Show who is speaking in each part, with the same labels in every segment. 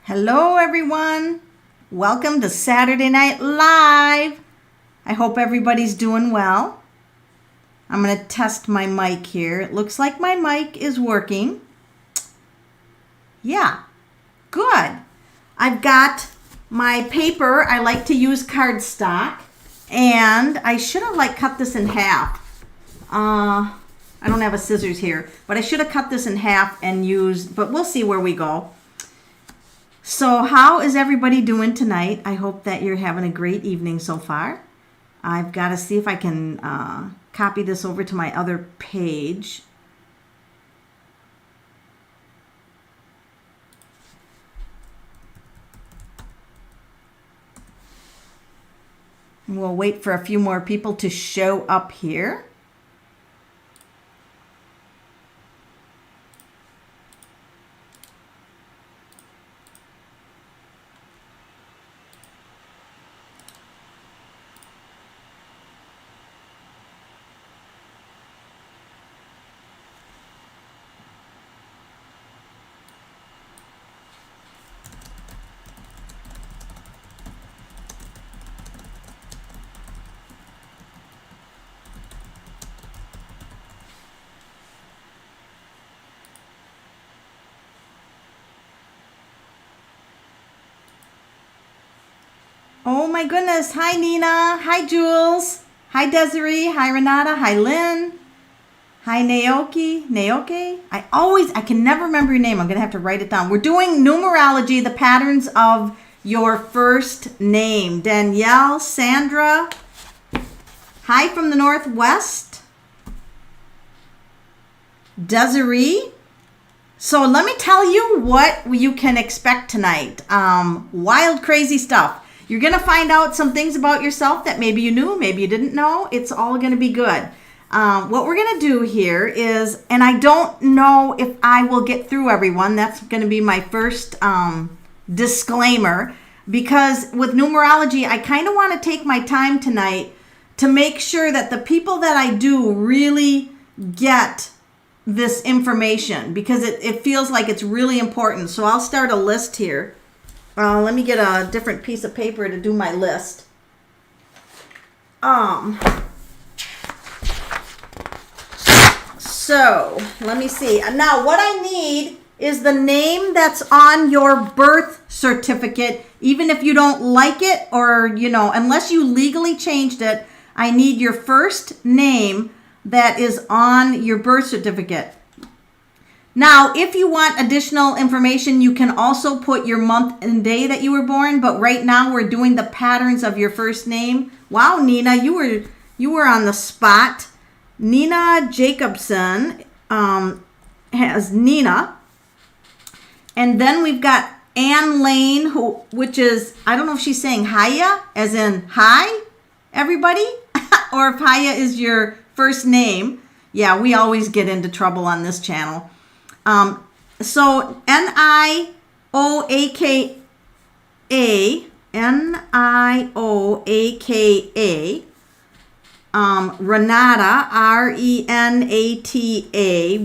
Speaker 1: Hello, everyone. Welcome to Saturday Night Live. I hope everybody's doing well. I'm going to test my mic here. It looks like my mic is working. Yeah, good. I've got my paper. I like to use cardstock, and I should have cut this in half. I don't have a scissors here, but I should have cut this in half and used, but we'll see where we go. So how is everybody doing tonight? I hope that you're having a great evening so far. I've got to see if I can copy this over to my other page. We'll wait for a few more people to show up here. Oh my goodness. Hi, Nina. Hi, Jules. Hi, Desiree. Hi, Renata. Hi, Lynn. Hi, Naoki. I can never remember your name. I'm going to have to write it down. We're doing numerology, the patterns of your first name. Danielle, Sandra. Hi from the Northwest. Desiree. So let me tell you what you can expect tonight. Wild, crazy stuff. You're going to find out some things about yourself that maybe you knew, maybe you didn't know. It's all going to be good. What we're going to do here is, and I don't know if I will get through everyone. That's going to be my first disclaimer, because with numerology, I kind of want to take my time tonight to make sure that the people that I do really get this information, because it feels like it's really important. So I'll start a list here. Let me get a different piece of paper to do my list. So let me see. Now what I need is the name that's on your birth certificate. Even if you don't like it, or, unless you legally changed it, I need your first name that is on your birth certificate. Now, if you want additional information, you can also put your month and day that you were born. But right now, we're doing the patterns of your first name. Wow, Nina, you were on the spot. Nina Jacobson has Nina, and then we've got Ann Lane, which is, I don't know if she's saying hiya, as in hi, everybody, or if hiya is your first name. Yeah, we always get into trouble on this channel. So Nioaka, Renata, Renata,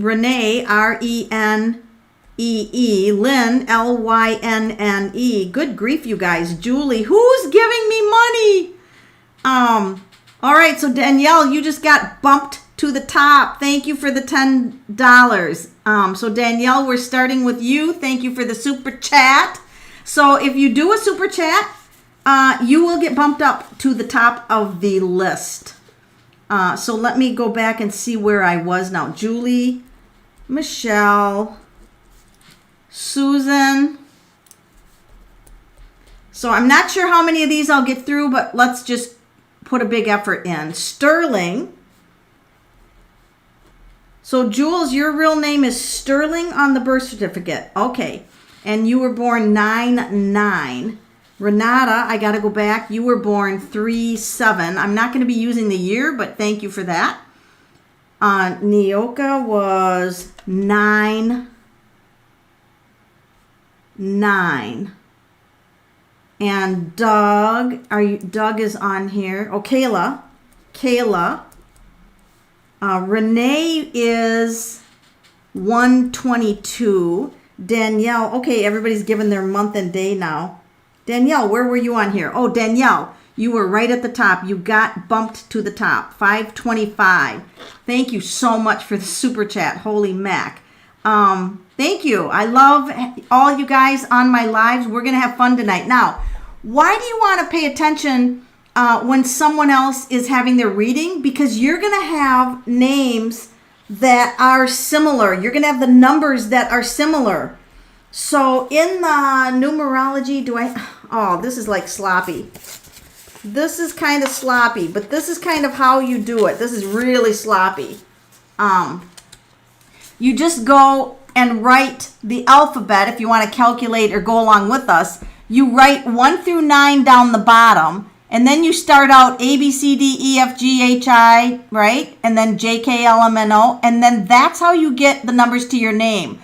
Speaker 1: Renee, Renee, Lynn, Lynne. Good grief, you guys. Julie, who's giving me money? All right, so Danielle, you just got bumped to the top. Thank you for the $10. So Danielle, we're starting with you. Thank you for the super chat. So if you do a super chat, you will get bumped up to the top of the list. So let me go back and see where I was now. Julie, Michelle, Susan. So I'm not sure how many of these I'll get through, but let's just put a big effort in. Sterling. So Jules, your real name is Sterling on the birth certificate. Okay. And you were born 9/9. Renata, I got to go back. You were born 3/7. I'm not going to be using the year, but thank you for that. Nioka was 9/9. And Doug, Doug is on here. Oh, Kayla. Renee is 1/22. Danielle. Okay, everybody's given their month and day now. Danielle, where were you on here? Oh, Danielle, you were right at the top. You got bumped to the top. 525. Thank you so much for the super chat. Holy mac. Thank you. I love all you guys on my lives. We're going to have fun tonight. Now, why do you want to pay attention when someone else is having their reading? Because you're going to have names that are similar. You're going to have the numbers that are similar. So in the numerology, oh, this is like sloppy. This is kind of sloppy, but this is kind of how you do it. This is really sloppy. You just go and write the alphabet if you want to calculate or go along with us. You write 1 through 9 down the bottom, and then you start out A, B, C, D, E, F, G, H, I, right? And then J, K, L, M, N, O, and then that's how you get the numbers to your name.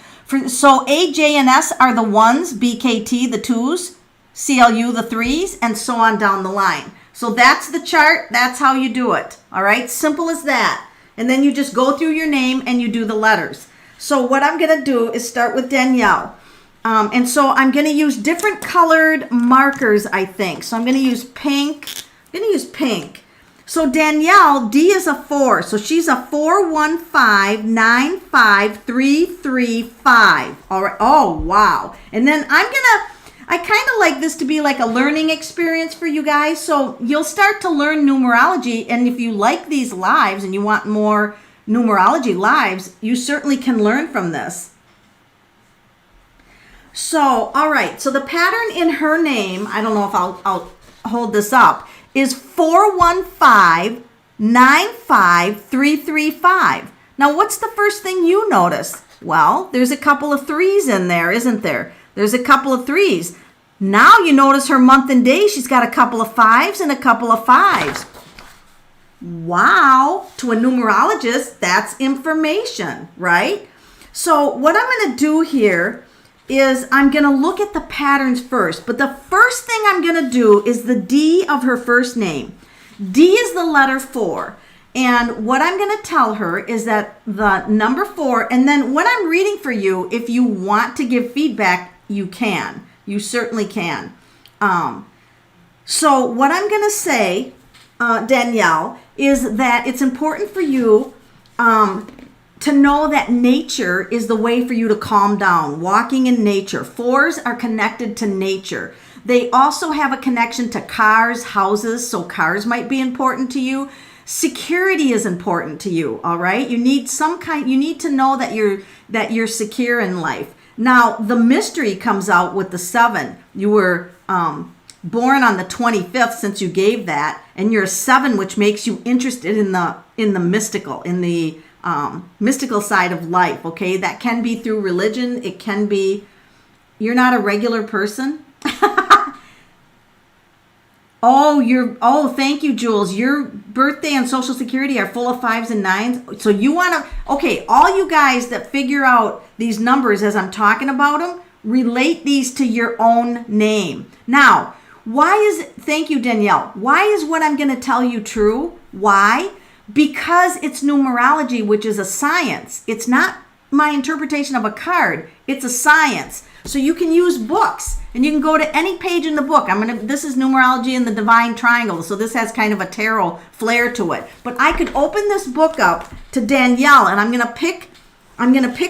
Speaker 1: So A, J, and S are the 1s, B, K, T, the 2s, C, L, U, the 3s, and so on down the line. So that's the chart. That's how you do it. All right? Simple as that. And then you just go through your name and you do the letters. So what I'm going to do is start with Danielle. And so I'm going to use different colored markers, I think. So I'm going to use pink. I'm going to use pink. So Danielle, D is a 4. So she's a 415953335. All right. Oh, wow. And then I kind of like this to be like a learning experience for you guys. So you'll start to learn numerology. And if you like these lives and you want more numerology lives, you certainly can learn from this. So, all right. So the pattern in her name, I don't know if I'll hold this up, is 415953335. Now, what's the first thing you notice? Well, there's a couple of 3s in there, isn't there? There's a couple of 3s. Now you notice her month and day, she's got a couple of 5s and a couple of 5s. Wow, to a numerologist, that's information, right? So what I'm going to do here is I'm going to look at the patterns first. But the first thing I'm going to do is the D of her first name. D is the letter 4. And what I'm going to tell her is that the number 4, and then when I'm reading for you, if you want to give feedback, you can. You certainly can. So what I'm going to say, Danielle, is that it's important for you to know that nature is the way for you to calm down. Walking in nature. 4s are connected to nature. They also have a connection to cars, houses, so cars might be important to you. Security is important to you, all right? You need to know that you're secure in life. Now, the mystery comes out with the 7. You were born on the 25th, since you gave that, and you're a 7, which makes you interested in the mystical, in the mystical side of life. Okay, that can be through religion. It can be you're not a regular person. Thank you, Jules. Your birthday and Social Security are full of 5s and 9s. So you want to, okay, all you guys that figure out these numbers as I'm talking about them, relate these to your own name. Now, thank you, Danielle. Why is what I'm going to tell you true? Why? Because it's numerology, which is a science. It's not my interpretation of a card. It's a science. So you can use books, and you can go to any page in the book. This is numerology in the divine triangle, so this has kind of a tarot flair to it. But I could open this book up to Danielle, and I'm gonna pick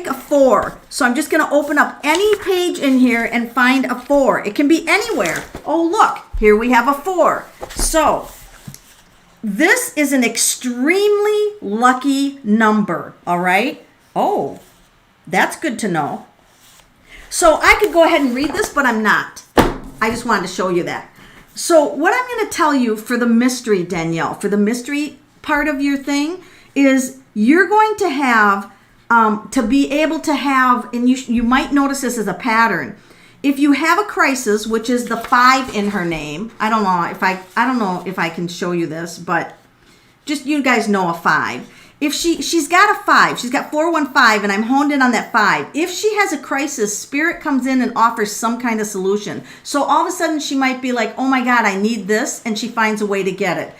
Speaker 1: a 4. So I'm just gonna open up any page in here and find a 4. It can be anywhere. Oh, look, here we have a 4. So this is an extremely lucky number, all right? Oh, that's good to know. So I could go ahead and read this, but I'm not. I just wanted to show you that. So what I'm going to tell you for the mystery, Danielle, for the mystery part of your thing, is you're going to have, to be able to have, and you might notice this as a pattern. If you have a crisis, which is the 5 in her name, I don't know if I can show you this, but just you guys know a 5. if she's got a 5, she's got 415, and I'm honed in on that 5. If she has a crisis, spirit comes in and offers some kind of solution. So all of a sudden she might be like, oh my God, I need this, and she finds a way to get it.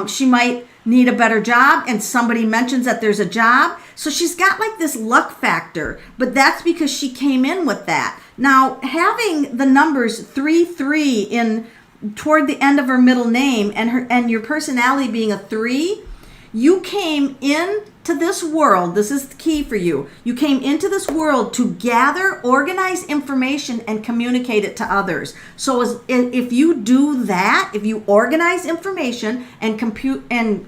Speaker 1: She might need a better job, and somebody mentions that there's a job. So she's got like this luck factor, but that's because she came in with that. Now, having the numbers 33 in toward the end of her middle name, and your personality being a 3, you came into this world. This is the key for you. You came into this world to gather, organize information, and communicate it to others. So if you do that, if you organize information and compute and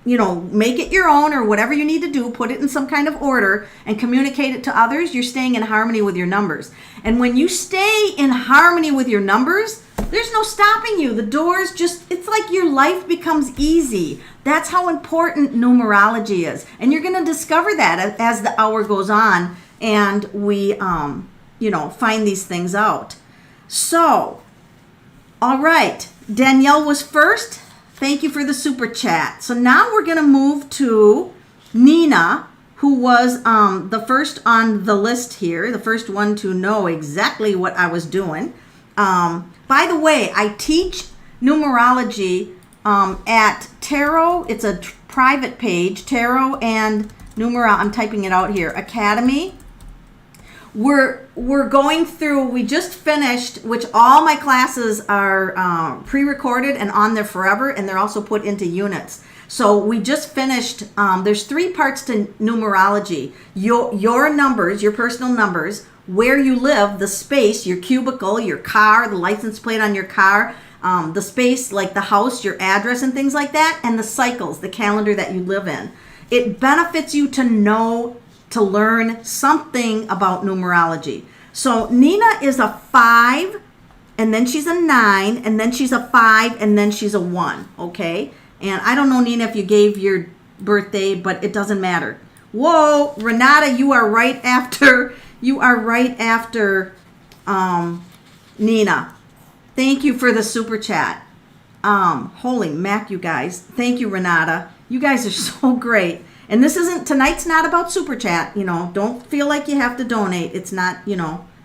Speaker 1: make it your own or whatever you need to do, put it in some kind of order and communicate it to others, you're staying in harmony with your numbers. And when you stay in harmony with your numbers, there's no stopping you. The doors it's like your life becomes easy. That's how important numerology is. And you're going to discover that as the hour goes on and we, find these things out. So, all right. Danielle was first. Thank you for the super chat. So now we're going to move to Nina, who was the first on the list here, the first one to know exactly what I was doing. By the way, I teach numerology at Tarot. It's a private page, Tarot and I'm typing it out here, Academy. We're going through, we just finished, which all my classes are pre-recorded and on there forever, and they're also put into units. So we just finished, there's 3 parts to numerology. Your numbers, your personal numbers, where you live, the space, your cubicle, your car, the license plate on your car, the space like the house, your address and things like that, and the cycles, the calendar that you live in. It benefits you to learn something about numerology. So Nina is a 5, and then she's a 9, and then she's a 5, and then she's a 1, okay? And I don't know, Nina, if you gave your birthday, but it doesn't matter. Whoa, Renata, you are right after Nina. Thank you for the super chat. Holy mac, you guys. Thank you, Renata. You guys are so great. And tonight's not about super chat, don't feel like you have to donate. It's not,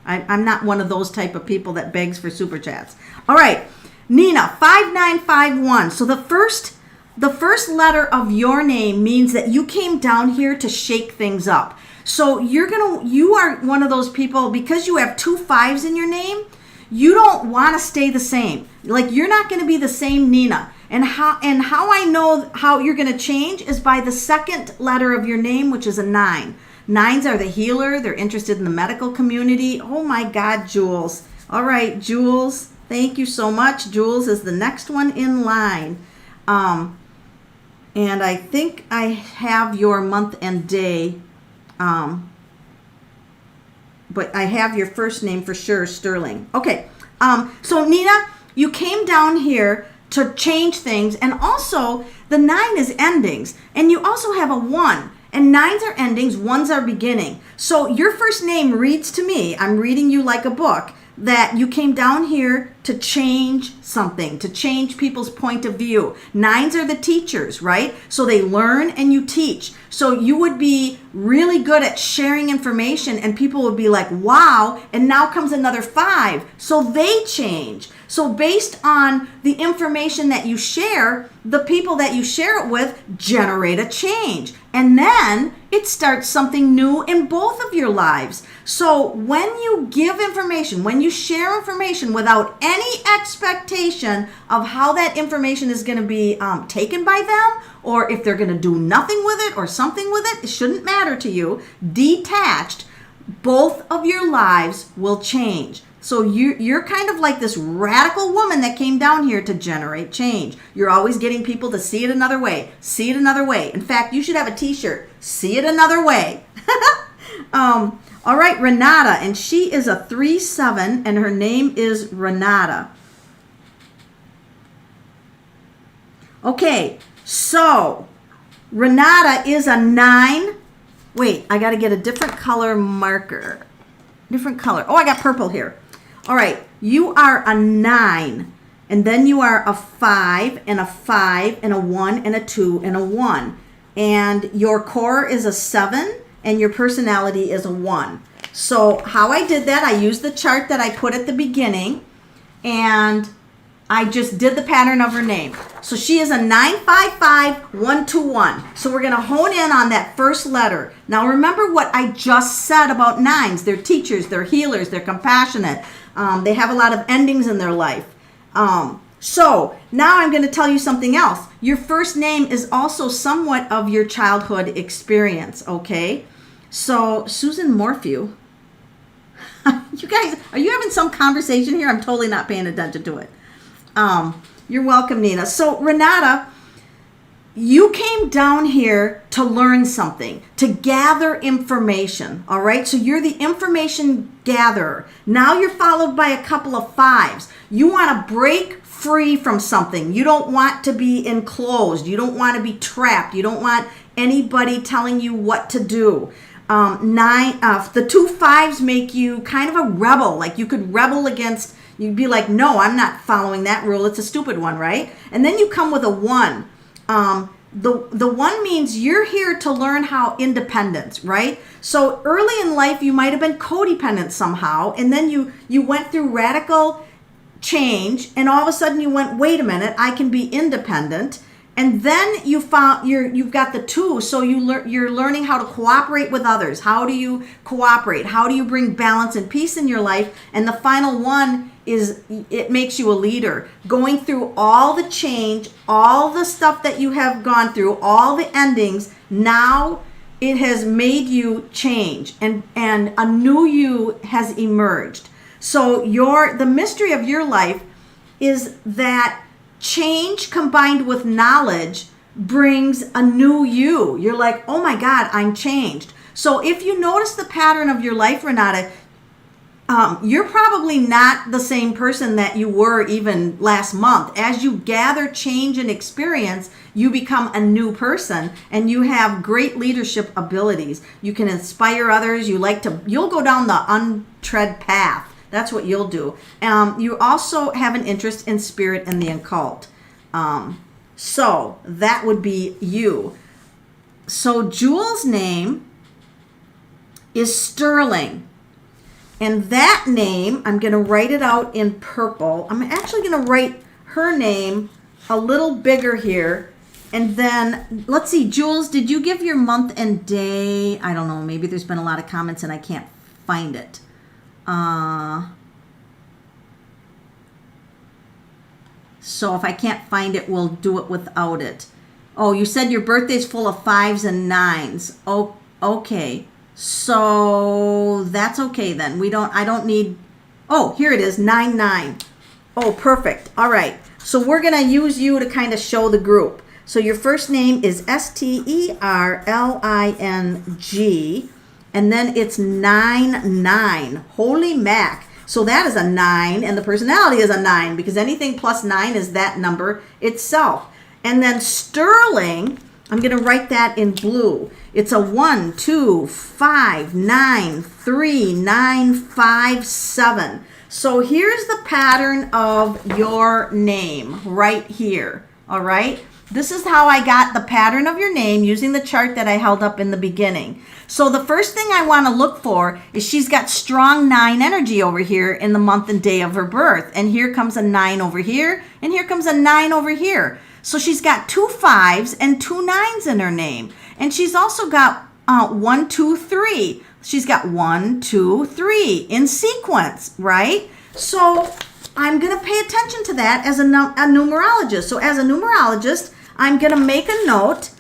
Speaker 1: I'm not one of those type of people that begs for super chats. All right, Nina, 5951. So the first letter of your name means that you came down here to shake things up. So you are one of those people, because you have 2 5s in your name, you don't want to stay the same. Like, you're not going to be the same Nina. And how I know how you're going to change is by the second letter of your name, which is a 9. 9s are the healer. They're interested in the medical community. Oh my God, Jules. All right, Jules, thank you so much. Jules is the next one in line. And I think I have your month and day. But I have your first name for sure, Sterling. Okay. So Nina, you came down here to change things, and also the 9 is endings, and you also have a 1, and 9s are endings, 1s are beginning. So your first name reads to me, I'm reading you like a book, that you came down here to change something, to change people's point of view. 9s are the teachers, right? So they learn and you teach. So you would be really good at sharing information, and people would be like, wow, and now comes another 5. So they change. So based on the information that you share, the people that you share it with generate a change. And then it starts something new in both of your lives. So when you give information, when you share information without any expectation of how that information is going to be taken by them, or if they're going to do nothing with it or something with it, it shouldn't matter to you. Detached, both of your lives will change. So you're kind of like this radical woman that came down here to generate change. You're always getting people to see it another way. See it another way. In fact, you should have a t-shirt. See it another way. All right, Renata, and she is a 3-7, and her name is Renata. Okay, so Renata is a 9. Wait, I got to get a different color marker. Different color. Oh, I got purple here. All right, you are a 9, and then you are a 5, and a 5, and a 1, and a 2, and a 1. and your core is a 7, and your personality is a 1. So how I did that, I used the chart that I put at the beginning, and I just did the pattern of her name. So she is a 955121. So we're going to hone in on that first letter. Now remember what I just said about 9s. They're teachers, they're healers, they're compassionate. They have a lot of endings in their life. So now I'm going to tell you something else. Your first name is also somewhat of your childhood experience, okay? So Susan Morphew. You guys, are you having some conversation here? I'm totally not paying attention to it. You're welcome, Nina. So Renata, you came down here to learn something, to gather information, all right? So you're the information gatherer. Now you're followed by a couple of 5s. You want to break free from something. You don't want to be enclosed. You don't want to be trapped. You don't want anybody telling you what to do. The 2 5s make you kind of a rebel. Like you could rebel against. You'd be like, no, I'm not following that rule. It's a stupid one, right? And then you come with a 1. The 1 means you're here to learn how independence, right? So early in life, you might have been codependent somehow, and then you went through radical change, and all of a sudden you went, wait a minute, I can be independent. And then you found you've got the 2, so you're learning how to cooperate with others. How do you cooperate? How do you bring balance and peace in your life? And the final 1 is it makes you a leader. Going through all the change, all the stuff that you have gone through, all the endings, now it has made you change, and a new you has emerged. So the mystery of your life is that change combined with knowledge brings a new you. You're like, oh my God, I'm changed. So if you notice the pattern of your life, Renata, you're probably not the same person that you were even last month. As you gather change and experience, you become a new person, and you have great leadership abilities. You can inspire others. You'll go down the untread path. That's what you'll do. You also have an interest in spirit and the occult. So that would be you. So Jewel's name is Sterling. And that name, I'm going to write it out in purple. I'm actually going to write her name a little bigger here. And then, let's see, Jules, did you give your month and day? I don't know. Maybe there's been a lot of comments and I can't find it. So if I can't find it, we'll do it without it. Oh, you said your birthday's full of 5s and 9s. Oh, okay. So that's okay then. I don't need, oh, here it is, 99. Oh, perfect. All right. So we're going to use you to kind of show the group. So your first name is Sterling, and then it's 99. Holy mac. So that is a 9, and the personality is a 9, because anything plus 9 is that number itself. And then Sterling, I'm going to write that in blue. It's a 1, 2, 5, 9, 3, 9, 5, 7. So here's the pattern of your name right here. All right. This is how I got the pattern of your name using the chart that I held up in the beginning. So the first thing I want to look for is she's got strong 9 energy over here in the month and day of her birth. And here comes a 9 over here, and here comes a 9 over here. So she's got 2 5s and 2 9s in her name. And she's also got 1, 2, 3. She's got 1, 2, 3 in sequence, right? So I'm going to pay attention to that as a numerologist. So as a numerologist, I'm going to make a note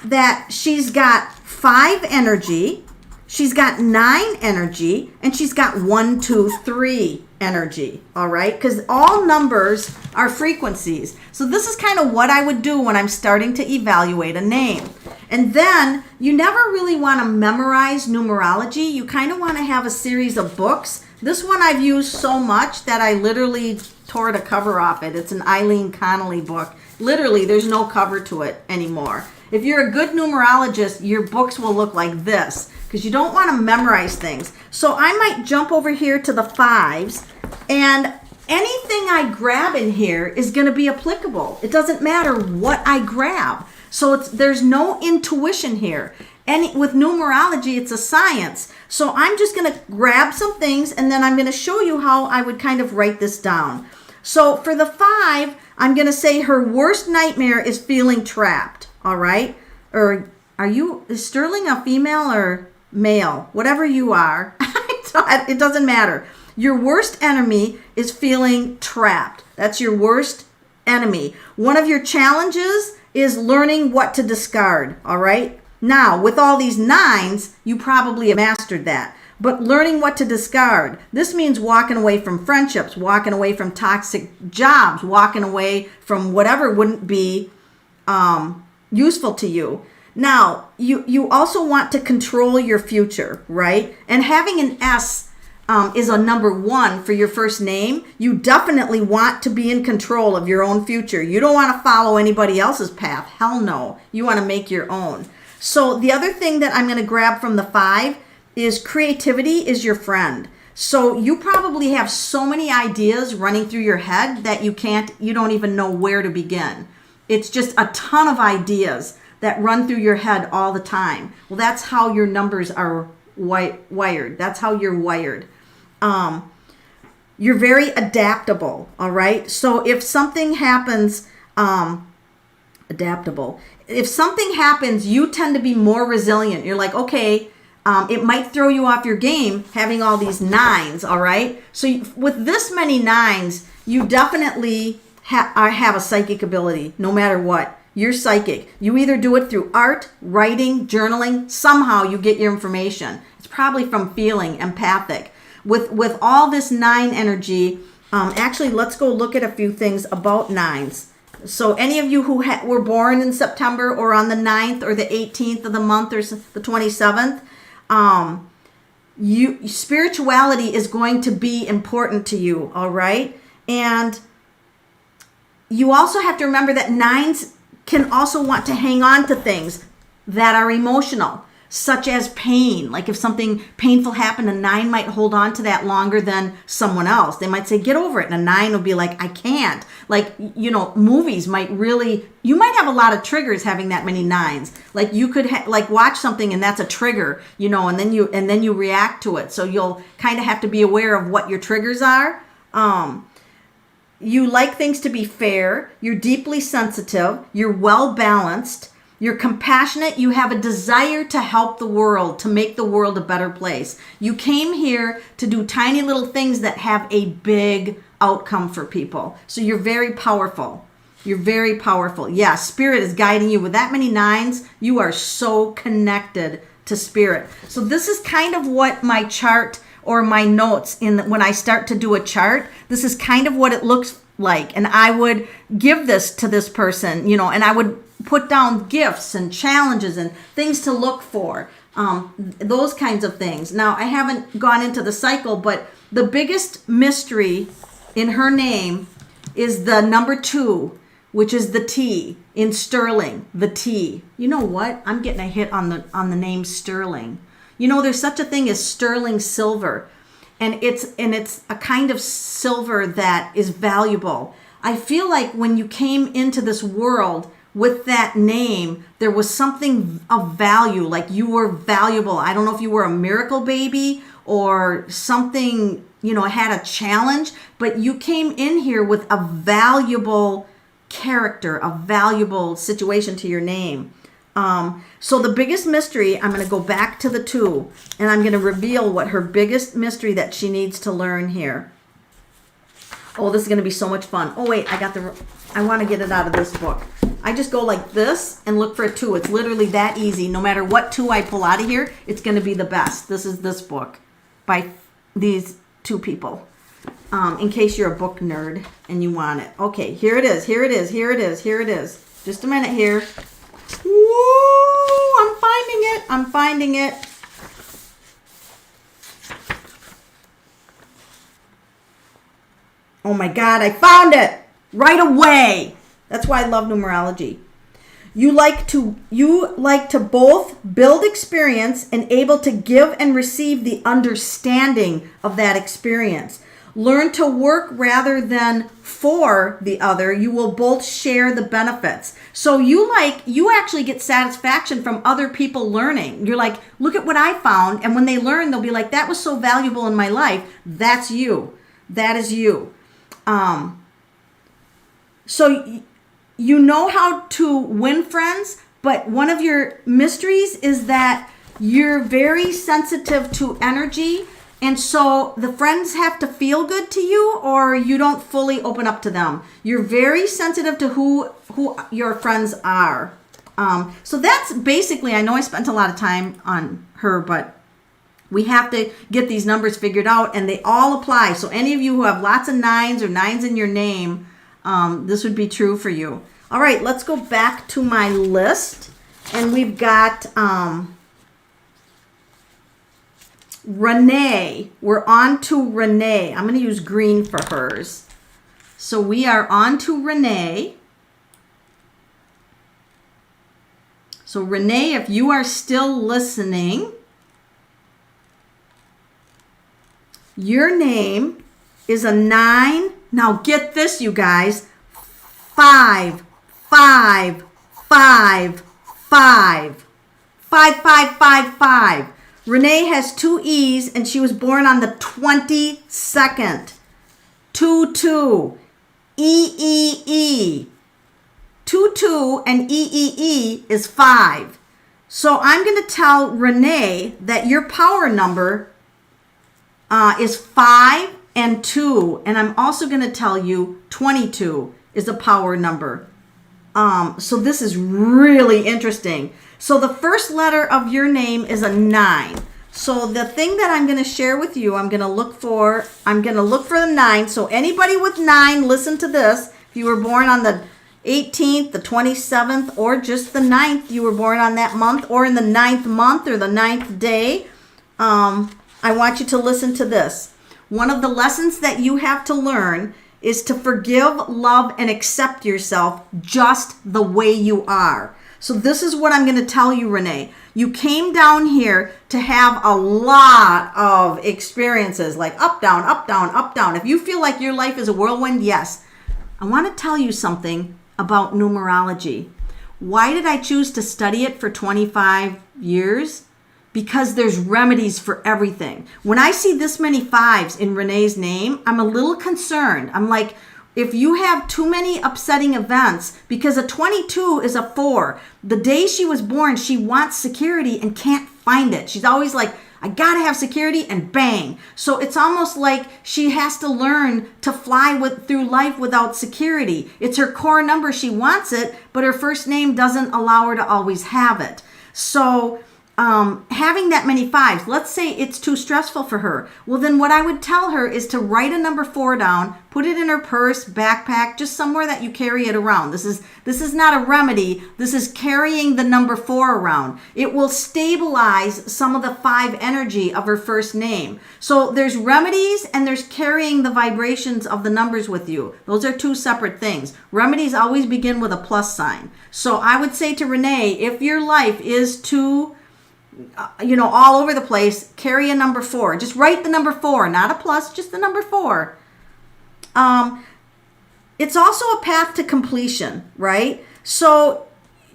Speaker 1: that she's got 5 energy, she's got 9 energy, and she's got 1, 2, 3 energy, all right? Because all numbers are frequencies. So this is kind of what I would do when I'm starting to evaluate a name. And then you never really want to memorize numerology. You kind of want to have a series of books. This one I've used so much that I literally tore the cover off it. It's an Eileen Connolly book. Literally, there's no cover to it anymore. If you're a good numerologist, your books will look like this, because you don't want to memorize things. So I might jump over here to the 5s, and anything I grab in here is going to be applicable. It doesn't matter what I grab. So there's no intuition here. And with numerology, it's a science. So I'm just going to grab some things and then I'm going to show you how I would kind of write this down. So for the 5, I'm going to say her worst nightmare is feeling trapped. All right? Or is Sterling a female or male? Whatever you are. It doesn't matter. Your worst enemy is feeling trapped. That's your worst enemy. One of your challenges is learning what to discard. All right? Now, with all these 9s, you probably have mastered that. But learning what to discard, this means walking away from friendships, walking away from toxic jobs, walking away from whatever wouldn't be useful to you. Now, you also want to control your future, right? And having an S is a number 1 for your first name. You definitely want to be in control of your own future. You don't want to follow anybody else's path. Hell no. You want to make your own. So the other thing that I'm going to grab from the 5 is creativity is your friend. So you probably have so many ideas running through your head that you don't even know where to begin. It's just a ton of ideas that run through your head all the time. Well, that's how your numbers are wired. That's how you're wired. You're very adaptable, all right? So if something happens, adaptable. If something happens, you tend to be more resilient. You're like, okay, it might throw you off your game having all these 9s, all right? So with this many 9s, you definitely have a psychic ability, no matter what. You're psychic. You either do it through art, writing, journaling. Somehow you get your information. It's probably from feeling, empathic. With all this 9 energy, actually, let's go look at a few things about 9s. So any of you who were born in September or on the 9th or the 18th of the month or the 27th, spirituality is going to be important to you, all right? And you also have to remember that 9s can also want to hang on to things that are emotional, such as pain. Like if something painful happened, a 9 might hold on to that longer than someone else. They might say, get over it. And a 9 will be like, I can't. Like, movies might you might have a lot of triggers having that many 9s. Like you could watch something and that's a trigger, and then you react to it. So you'll kind of have to be aware of what your triggers are. You like things to be fair. You're deeply sensitive. You're well balanced. You're compassionate. You have a desire to help the world, to make the world a better place. You came here to do tiny little things that have a big outcome for people. So you're very powerful. You're very powerful. Yeah, spirit is guiding you. With that many 9s, you are so connected to spirit. So this is kind of what my chart or my notes when I start to do a chart, this is kind of what it looks like. And I would give this to this person, and I would put down gifts and challenges and things to look for, those kinds of things. Now, I haven't gone into the cycle, but the biggest mystery in her name is the number 2, which is the T in Sterling, the T. You know what? I'm getting a hit on the name Sterling. There's such a thing as sterling silver, and it's a kind of silver that is valuable. I feel like when you came into this world with that name, there was something of value, like you were valuable. I don't know if you were a miracle baby or something, had a challenge, but you came in here with a valuable character, a valuable situation to your name. So the biggest mystery, I'm going to go back to the 2, and I'm going to reveal what her biggest mystery that she needs to learn here. Oh, this is going to be so much fun. Oh, wait, I want to get it out of this book. I just go like this and look for a 2. It's literally that easy. No matter what 2 I pull out of here, it's going to be the best. This is this book by these 2 people. In case you're a book nerd and you want it. Okay, here it is. Just a minute here. Woo! I'm finding it. Oh my God, I found it right away. That's why I love numerology. You like to both build experience and able to give and receive the understanding of that experience. Learn to work rather than for the other. You will both share the benefits. So you actually get satisfaction from other people learning. You're like, look at what I found. And when they learn, they'll be like, that was so valuable in my life. That's you. That is you. So you know how to win friends, but one of your mysteries is that you're very sensitive to energy. And so the friends have to feel good to you, or you don't fully open up to them. You're very sensitive to who your friends are. So that's basically, I know I spent a lot of time on her, but we have to get these numbers figured out, and they all apply. So any of you who have lots of nines or nines in your name, this would be true for you. All right, let's go back to my list. And we've got Renee. We're on to Renee. I'm going to use green for hers. So we are on to Renee. So Renee, if you are still listening, your name is a 9. Now get this, you guys. 5, 5, 5, 5. 5, 5, 5, 5. Renee has 2 E's, and she was born on the 22nd. 2, 2. E, E, E. 2, 2 and E, E, E is 5. So I'm going to tell Renee that your power number is 5 and 2. And I'm also going to tell you 22 is a power number. So this is really interesting. So the first letter of your name is a 9. So the thing that I'm going to share with you, I'm going to look for the 9. So anybody with 9, listen to this. If you were born on the 18th, the 27th, or just the 9th, you were born on that month, or in the 9th month or the 9th day, I want you to listen to this. One of the lessons that you have to learn is to forgive, love, and accept yourself just the way you are. So this is what I'm going to tell you, Renee. You came down here to have a lot of experiences, like up, down, up, down, up, down. If you feel like your life is a whirlwind, yes. I want to tell you something about numerology. Why did I choose to study it for 25 years? Because there's remedies for everything. When I see this many 5s in Renee's name, I'm a little concerned. I'm like, if you have too many upsetting events, because a 22 is a 4. The day she was born, she wants security and can't find it. She's always like, I gotta have security, and bang. So it's almost like she has to learn to fly through life without security. It's her core number. She wants it, but her first name doesn't allow her to always have it. So having that many 5s, let's say it's too stressful for her. Well, then what I would tell her is to write a number 4 down, put it in her purse, backpack, just somewhere that you carry it around. This is not a remedy. This is carrying the number 4 around. It will stabilize some of the 5 energy of her first name. So there's remedies and there's carrying the vibrations of the numbers with you. Those are 2 separate things. Remedies always begin with a plus sign. So I would say to Renee, if your life is too all over the place, carry a number 4. Just write the number 4, not a plus, just the number 4. It's also a path to completion, right? So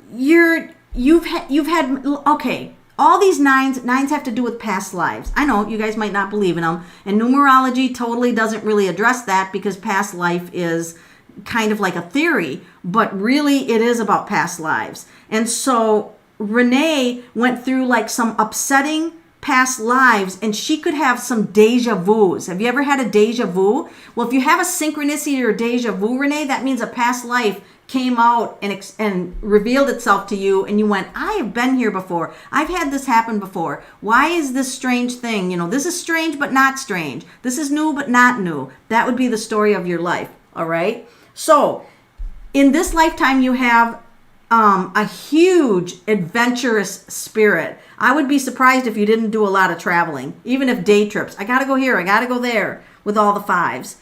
Speaker 1: you've had okay. All these nines have to do with past lives. I know you guys might not believe in them, and numerology totally doesn't really address that because past life is kind of like a theory, but really it is about past lives. And so Renee went through like some upsetting past lives, and she could have some deja vus. Have you ever had a deja vu? Well, if you have a synchronicity or deja vu, Renee, that means a past life came out and revealed itself to you, and you went, I have been here before. I've had this happen before. Why is this strange thing? This is strange but not strange. This is new but not new. That would be the story of your life, all right? So in this lifetime, you have a huge adventurous spirit. I would be surprised if you didn't do a lot of traveling, even if day trips. I got to go here, I got to go there with all the 5s.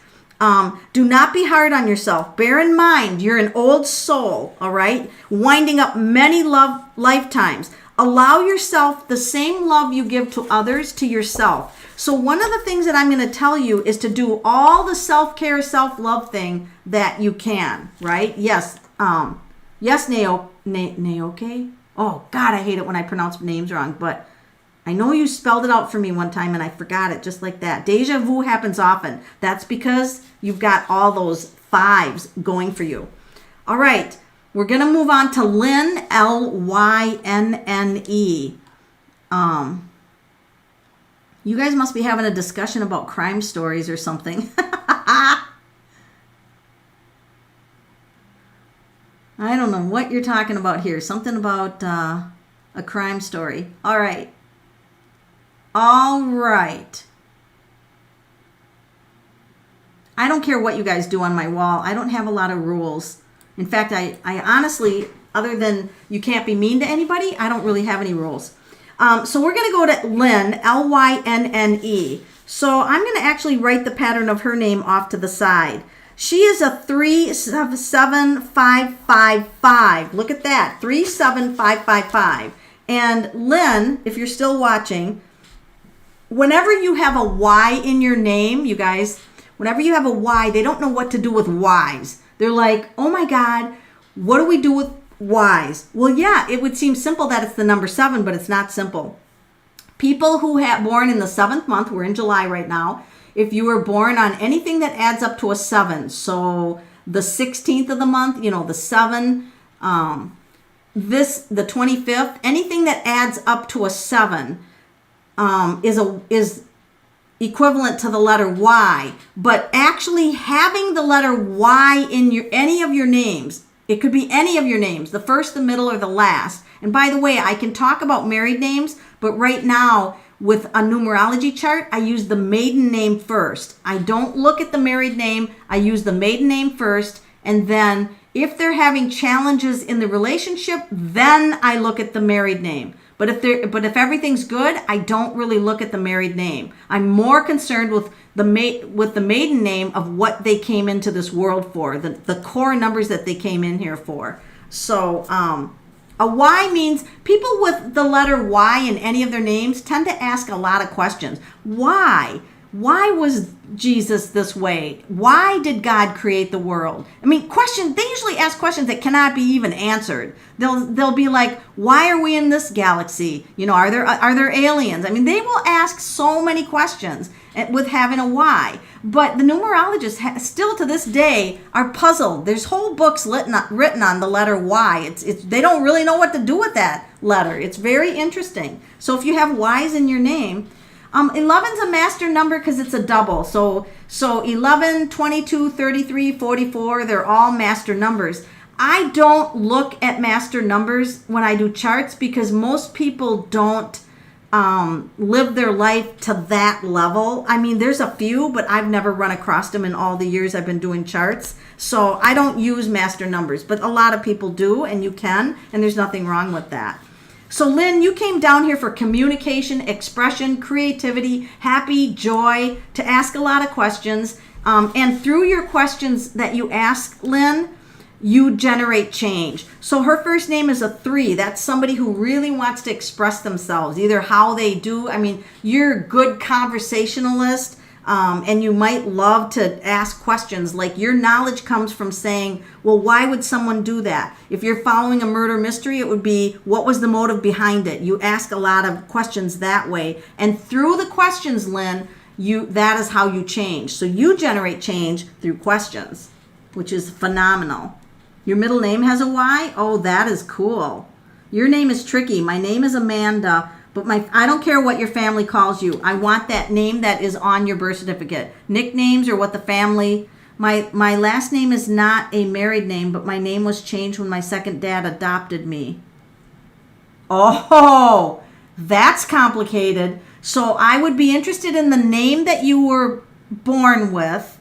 Speaker 1: Do not be hard on yourself. Bear in mind, you're an old soul, all right? Winding up many lifetimes. Allow yourself the same love you give to others to yourself. So one of the things that I'm going to tell you is to do all the self-care, self-love thing that you can, right? Yes. Yes, Naoke. Oh, God, I hate it when I pronounce names wrong, but I know you spelled it out for me one time and I forgot it just like that. Deja vu happens often. That's because you've got all those fives going for you. All right. We're going to move on to Lynn, Lynne. You guys must be having a discussion about crime stories or something. I don't know what you're talking about here. Something about a crime story. All right. All right. I don't care what you guys do on my wall. I don't have a lot of rules. In fact, I honestly, other than you can't be mean to anybody, I don't really have any rules. So we're going to go to Lynn, Lynne. So I'm going to actually write the pattern of her name off to the side. She is a 37555. Look at that, 37555. And Lynn, if you're still watching, whenever you have a Y in your name, you guys, whenever you have a Y, they don't know what to do with Ys. They're like, oh my God, what do we do with Ys? Well, yeah, it would seem simple that it's the number 7, but it's not simple. People who have born in the 7th month, we're in July right now, if you were born on anything that adds up to a 7, so the 16th of the month, the 7, the 25th, anything that adds up to a 7 is equivalent to the letter Y, but actually having the letter Y in any of your names, it could be any of your names, the first, the middle, or the last. And by the way, I can talk about married names, but right now with a numerology chart, I use the maiden name first. I don't look at the married name. I use the maiden name first, and then if they're having challenges in the relationship, then I look at the married name. But if everything's good, I don't really look at the married name. I'm more concerned with the maiden name of what they came into this world for, the core numbers that they came in here for. So a Y means people with the letter Y in any of their names tend to ask a lot of questions. Why? Why was Jesus this way? Why did God create the world? I mean, they usually ask questions that cannot be even answered. They'll be like, why are we in this galaxy? Are there aliens? I mean, they will ask so many questions with having a Y. But the numerologists still to this day are puzzled. There's whole books written on the letter Y. They don't really know what to do with that letter. It's very interesting. So if you have Y's in your name, 11's a master number because it's a double. So 11, 22, 33, 44, they're all master numbers. I don't look at master numbers when I do charts because most people don't live their life to that level. I mean, there's a few, but I've never run across them in all the years I've been doing charts. So I don't use master numbers, but a lot of people do, and you can, and there's nothing wrong with that. So Lynn, you came down here for communication, expression, creativity, happy, joy, to ask a lot of questions. And through your questions that you ask, Lynn, you generate change. So her first name is a 3. That's somebody who really wants to express themselves, either how they do. I mean, you're a good conversationalist, and you might love to ask questions. Like your knowledge comes from saying, well, why would someone do that? If you're following a murder mystery, it would be, what was the motive behind it? You ask a lot of questions that way. And through the questions, Lynn, that is how you change. So you generate change through questions, which is phenomenal. Your middle name has a Y? Oh, that is cool. Your name is tricky. My name is Amanda, but I don't care what your family calls you. I want that name that is on your birth certificate. Nicknames or what the family... My last name is not a married name, but my name was changed when my second dad adopted me. Oh, that's complicated. So I would be interested in the name that you were born with,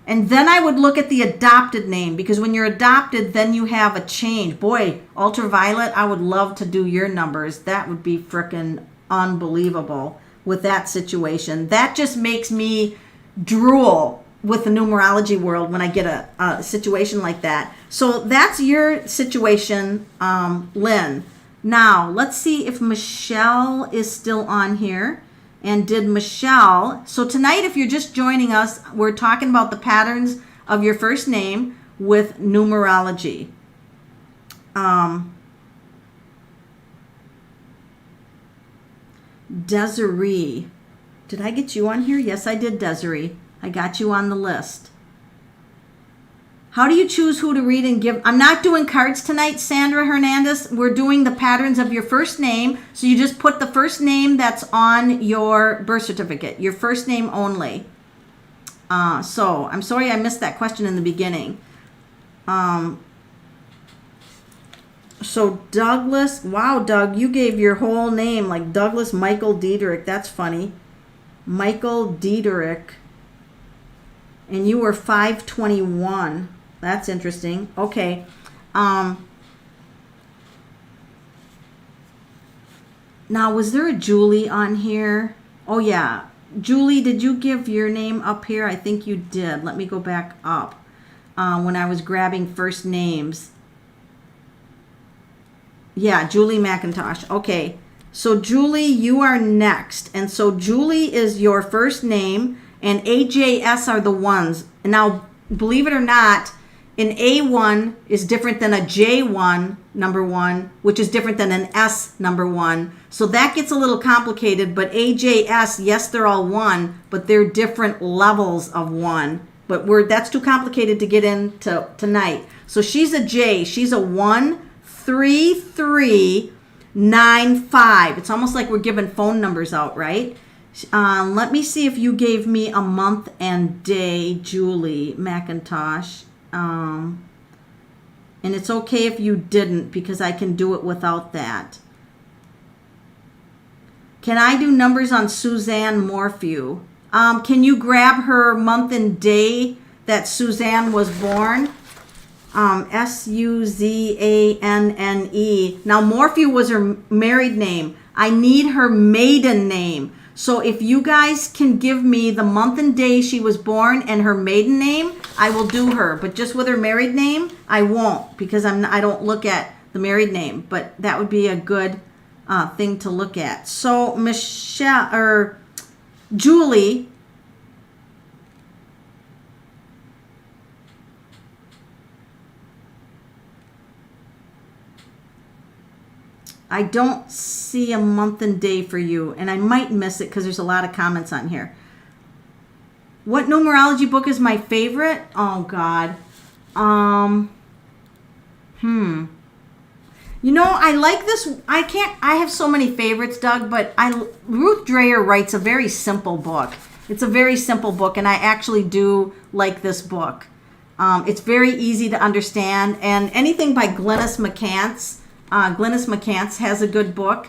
Speaker 1: and then I would look at the adopted name, because when you're adopted, then you have a change. Boy, Ultraviolet, I would love to do your numbers. That would be frickin' unbelievable with that situation. That just makes me drool with the numerology world when I get a situation like that. So that's your situation, Lynn. Now, let's see if Michelle is still on here. And did Michelle, so tonight, if you're just joining us, we're talking about the patterns of your first name with numerology. Desiree, did I get you on here? Yes, I did, Desiree. I got you on the list. How do you choose who to read and give? I'm not doing cards tonight, Sandra Hernandez. We're doing the patterns of your first name. So you just put the first name that's on your birth certificate, your first name only. So I'm sorry I missed that question in the beginning. So Douglas, wow, Doug, you gave your whole name like Douglas Michael Diederich. That's funny. Michael Diederich. And you were 521. That's interesting. Okay. Now, was there a Julie on here? Oh, yeah. Julie, did you give your name up here? I think you did. Let me go back up when I was grabbing first names. Yeah, Julie McIntosh. Okay. So, Julie, you are next. And so, Julie is your first name, and AJS are the ones. Now, believe it or not, an A1 is different than a J1, number one, which is different than an S, number one. So that gets a little complicated, but AJS, yes, they're all one, but they're different levels of one. But that's too complicated to get into tonight. So she's a J. She's a 13395. It's almost like we're giving phone numbers out, right? Let me see if you gave me a month and day, Julie McIntosh. And it's okay if you didn't, because I can do it without that. Can I do numbers on Suzanne Morphew? Can you grab her month and day that Suzanne was born? Suzanne. Now, Morphew was her married name. I need her maiden name. So if you guys can give me the month and day she was born and her maiden name, I will do her. But just with her married name, I won't, because I don't look at the married name. But that would be a good thing to look at. So Michelle or Julie. I don't see a month and day for you, and I might miss it because there's a lot of comments on here. What numerology book is my favorite? Oh, God. You know, I like this. I have so many favorites, Doug, but Ruth Dreher writes a very simple book. It's a very simple book, and I actually do like this book. It's very easy to understand, and anything by Glynis McCants. Glynis McCants has a good book.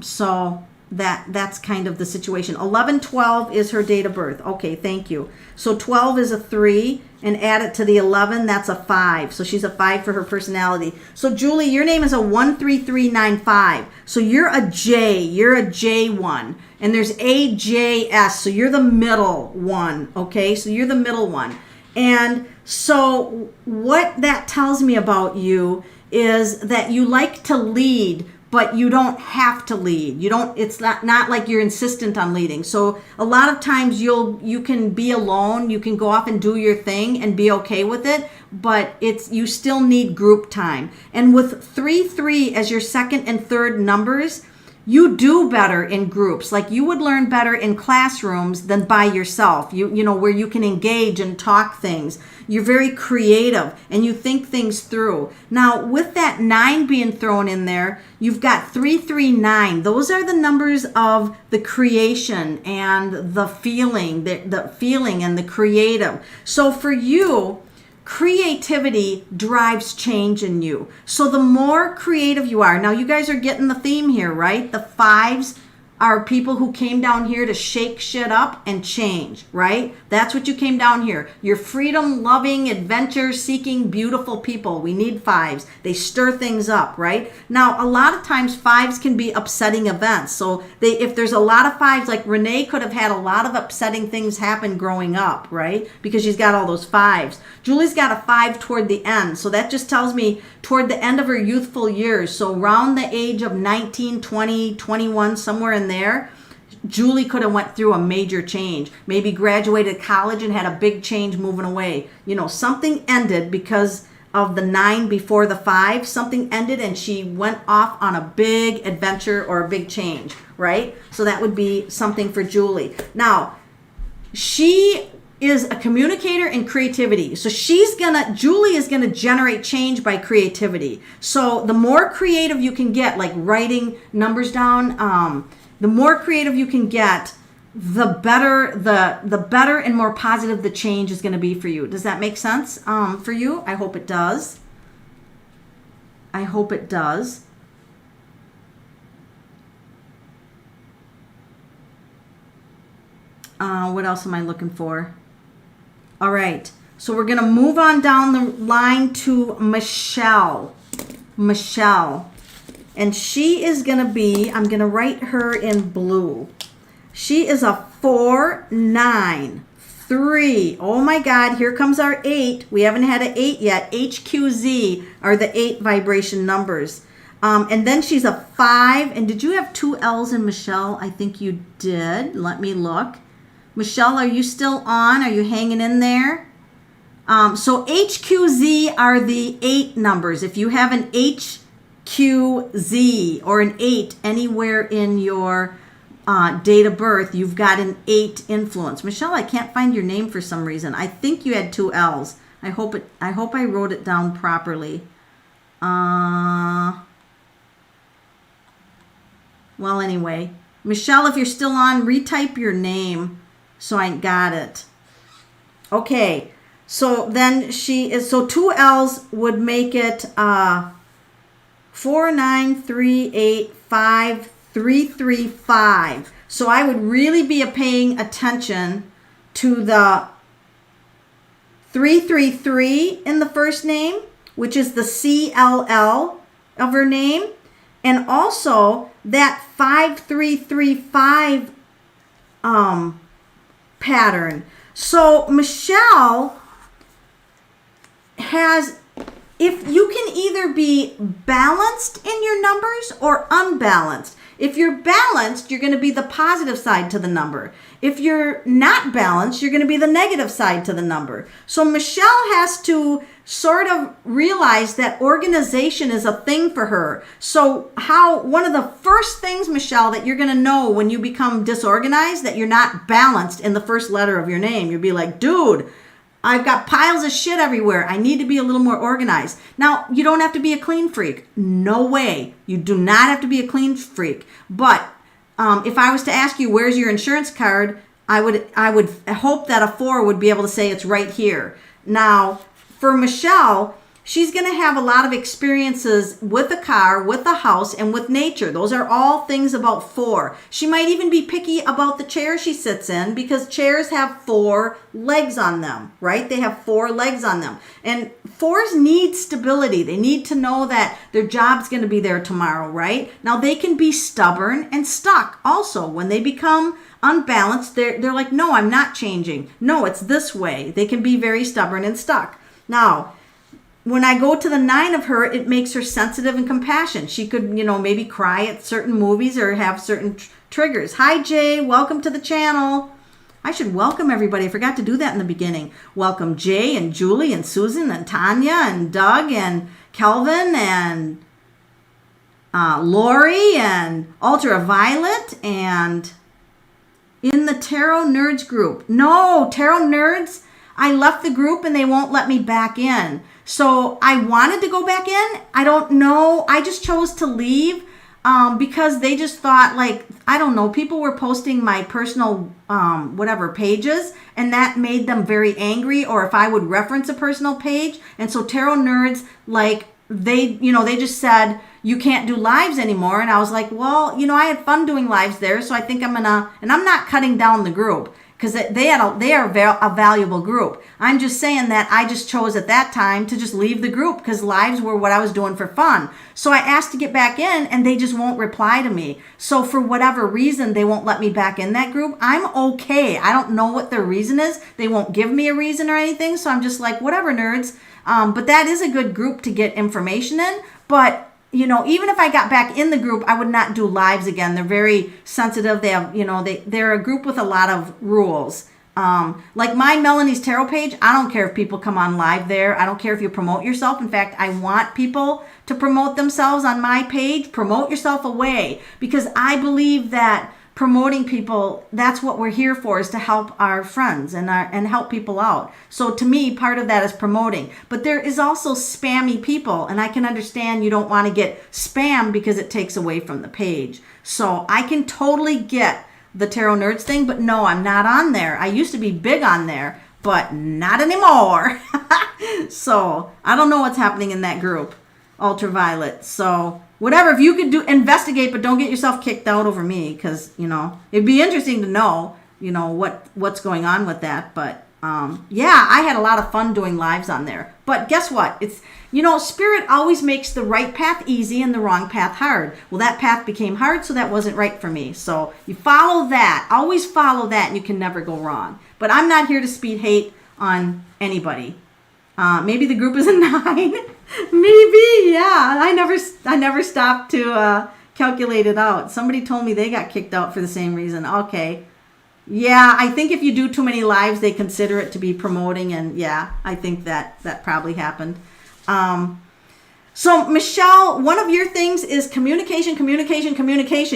Speaker 1: So that's kind of the situation. 11/12 is her date of birth. Okay, thank you. So 12 is a 3, and add it to the 11, that's a 5. So she's a 5 for her personality. So Julie, your name is a 13395. So you're a J. You're a J1. And there's AJS. So you're the middle one. Okay, so you're the middle one. And so what that tells me about you is that you like to lead, but you don't have to lead. It's not like you're insistent on leading. So a lot of times you can be alone, you can go off and do your thing and be okay with it, but you still need group time. And with 3 as your second and third numbers, you do better in groups. Like you would learn better in classrooms than by yourself. You know, where you can engage and talk things. You're very creative and you think things through. Now, with that 9 being thrown in there, you've got 339. Those are the numbers of the creation and the feeling, the feeling and the creative. So for you, creativity drives change in you. So the more creative you are, now you guys are getting the theme here, right? The 5s are people who came down here to shake shit up and change, right? That's what you came down here. You're freedom-loving, adventure-seeking, beautiful people. We need 5s. They stir things up, right? Now, a lot of times 5s can be upsetting events. So if there's a lot of 5s, like Renee could have had a lot of upsetting things happen growing up, right? Because she's got all those 5s. Julie's got a 5 toward the end. So that just tells me toward the end of her youthful years. So around the age of 19, 20, 21, somewhere in there, Julie could have went through a major change. Maybe graduated college and had a big change moving away. Something ended because of the 9 before the 5. Something ended and she went off on a big adventure or a big change, right? So that would be something for Julie. Now, she is a communicator in creativity. So Julie is gonna generate change by creativity. So the more creative you can get, like writing numbers down, the more creative you can get, the better and more positive the change is gonna be for you. Does that make sense for you? I hope it does. I hope it does. What else am I looking for? All right, so we're gonna move on down the line to Michelle. And she is gonna be, I'm gonna write her in blue. She is a 4, 9, 3. Oh my God, here comes our 8. We haven't had an 8 yet. HQZ are the 8 vibration numbers. And then she's a 5. And did you have 2 L's in Michelle? I think you did. Let me look. Michelle, are you still on? Are you hanging in there? So HQZ are the 8 numbers. If you have an HQZ or an 8 anywhere in your date of birth, you've got an 8 influence. Michelle, I can't find your name for some reason. I think you had 2 L's. I hope I wrote it down properly. Well, anyway, Michelle, if you're still on, retype your name. So I got it. Okay, so then so 2 L's would make it 4, 9, 3, 8, 5, 3, 3, 5. So I would really be paying attention to the 333 in the first name, which is the CLL of her name, and also that 5335 pattern. So Michelle has, if you can either be balanced in your numbers or unbalanced. If you're balanced, you're going to be the positive side to the number. If you're not balanced, you're going to be the negative side to the number. So Michelle has to sort of realize that organization is a thing for her. So one of the first things, Michelle, that you're going to know when you become disorganized, that you're not balanced in the first letter of your name. You'll be like, dude, I've got piles of shit everywhere. I need to be a little more organized. Now, you don't have to be a clean freak. No way. You do not have to be a clean freak. But if I was to ask you, where's your insurance card? I would hope that a 4 would be able to say it's right here. Now, for Michelle, she's going to have a lot of experiences with a car, with a house, and with nature. Those are all things about 4. She might even be picky about the chair she sits in because chairs have 4 legs on them, right? They have 4 legs on them. And 4s need stability. They need to know that their job's going to be there tomorrow, right? Now, they can be stubborn and stuck also. When they become unbalanced, they're like, no, I'm not changing. No, it's this way. They can be very stubborn and stuck. Now, when I go to the 9 of her, it makes her sensitive and compassionate. She could, maybe cry at certain movies or have certain triggers. Hi, Jay. Welcome to the channel. I should welcome everybody. I forgot to do that in the beginning. Welcome Jay and Julie and Susan and Tanya and Doug and Kelvin and Lori and Ultraviolet and in the Tarot Nerds group. No, Tarot Nerds, I left the group and they won't let me back in. So I wanted to go back in. I don't know. I just chose to leave because they just thought I don't know, people were posting my personal pages and that made them very angry, or if I would reference a personal page. And so Tarot Nerds they just said, you can't do lives anymore. And I was like, well, I had fun doing lives there. So I think and I'm not cutting down the group, because they are a valuable group. I'm just saying that I just chose at that time to just leave the group, because lives were what I was doing for fun. So I asked to get back in, and they just won't reply to me. So for whatever reason, they won't let me back in that group. I'm okay. I don't know what their reason is. They won't give me a reason or anything. So I'm just like, whatever, nerds. But that is a good group to get information in. But even if I got back in the group, I would not do lives again. They're very sensitive. They have, they're a group with a lot of rules. Like my Melanie's Tarot page, I don't care if people come on live there. I don't care if you promote yourself. In fact, I want people to promote themselves on my page. Promote yourself away, because I believe that promoting people, that's what we're here for, is to help our friends and help people out. So to me, part of that is promoting. But there is also spammy people, and I can understand you don't want to get spammed because it takes away from the page. So I can totally get the Tarot Nerds thing, but no, I'm not on there. I used to be big on there, but not anymore. So I don't know what's happening in that group, Ultraviolet. So whatever, if you could investigate, but don't get yourself kicked out over me, because it'd be interesting to know what's going on with that. But yeah, I had a lot of fun doing lives on there. But guess what? It's Spirit always makes the right path easy and the wrong path hard. Well, that path became hard, so that wasn't right for me. So you follow that, always follow that, and you can never go wrong. But I'm not here to speed hate on anybody. Maybe the group is a 9. Maybe, yeah. I never stopped to calculate it out. Somebody told me they got kicked out for the same reason. Okay. Yeah, I think if you do too many lives, they consider it to be promoting, and yeah, I think that probably happened. So Michelle, one of your things is communication.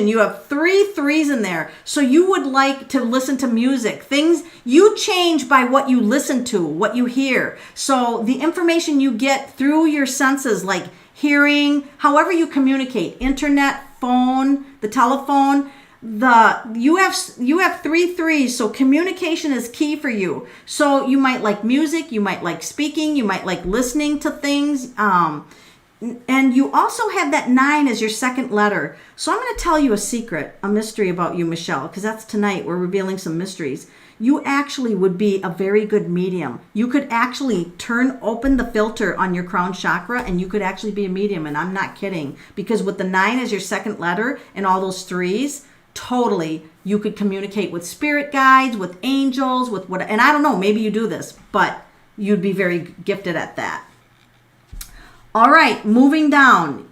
Speaker 1: You have 3 3s in there. So you would like to listen to music. Things you change by what you listen to, what you hear. So the information you get through your senses, like hearing, however you communicate, internet, phone, the telephone, you have 3 3s, so communication is key for you. So you might like music, you might like speaking, you might like listening to things, and you also have that 9 as your second letter. So I'm going to tell you a secret, a mystery about you, Michelle, because that's tonight. We're revealing some mysteries. You actually would be a very good medium. You could actually open the filter on your crown chakra, and you could actually be a medium, and I'm not kidding, because with the 9 as your second letter and all those 3s, totally, you could communicate with spirit guides, with angels, with what, and I don't know, maybe you do this, but you'd be very gifted at that. All right, moving down.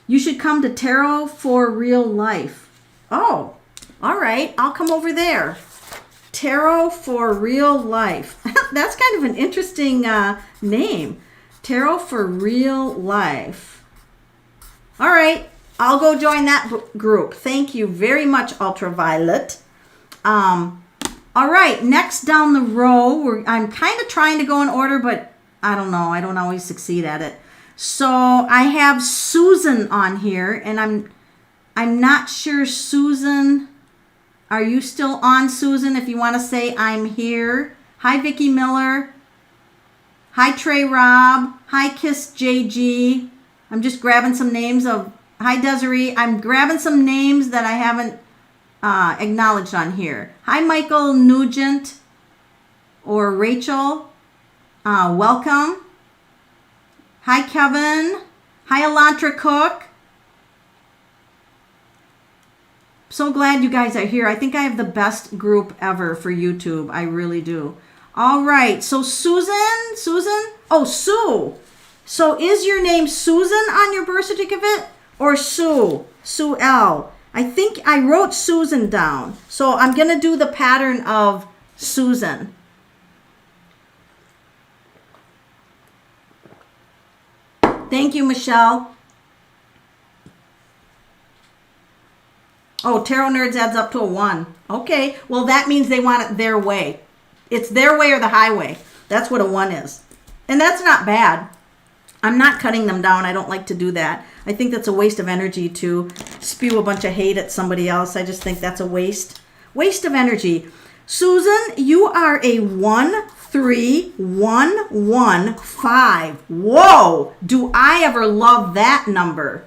Speaker 1: You should come to Tarot for Real Life. Oh, all right, I'll come over there. Tarot for Real Life. That's kind of an interesting name. Tarot for Real Life. All right. I'll go join that group. Thank you very much, Ultraviolet. All right, next down the row, I'm kind of trying to go in order, but I don't know. I don't always succeed at it. So I have Susan on here, and I'm not sure, Susan. Are you still on, Susan? If you want to say I'm here. Hi, Vicki Miller. Hi, Trey Rob. Hi, Kiss JG. I'm just grabbing some names of. Hi, Desiree. I'm grabbing some names that I haven't acknowledged on here. Hi, Michael Nugent or Rachel. Welcome. Hi, Kevin. Hi, Elantra Cook. So glad you guys are here. I think I have the best group ever for YouTube. I really do. All right. So Susan. Oh, Sue. So is your name Susan on your birth certificate? Or Sue L. I think I wrote Susan down. So I'm going to do the pattern of Susan. Thank you, Michelle. Oh, Tarot Nerds adds up to a 1. Okay, well that means they want it their way. It's their way or the highway. That's what a 1 is. And that's not bad. I'm not cutting them down. I don't like to do that. I think that's a waste of energy to spew a bunch of hate at somebody else. I just think that's a waste of energy. Susan, you are a 13115. Whoa, do I ever love that number.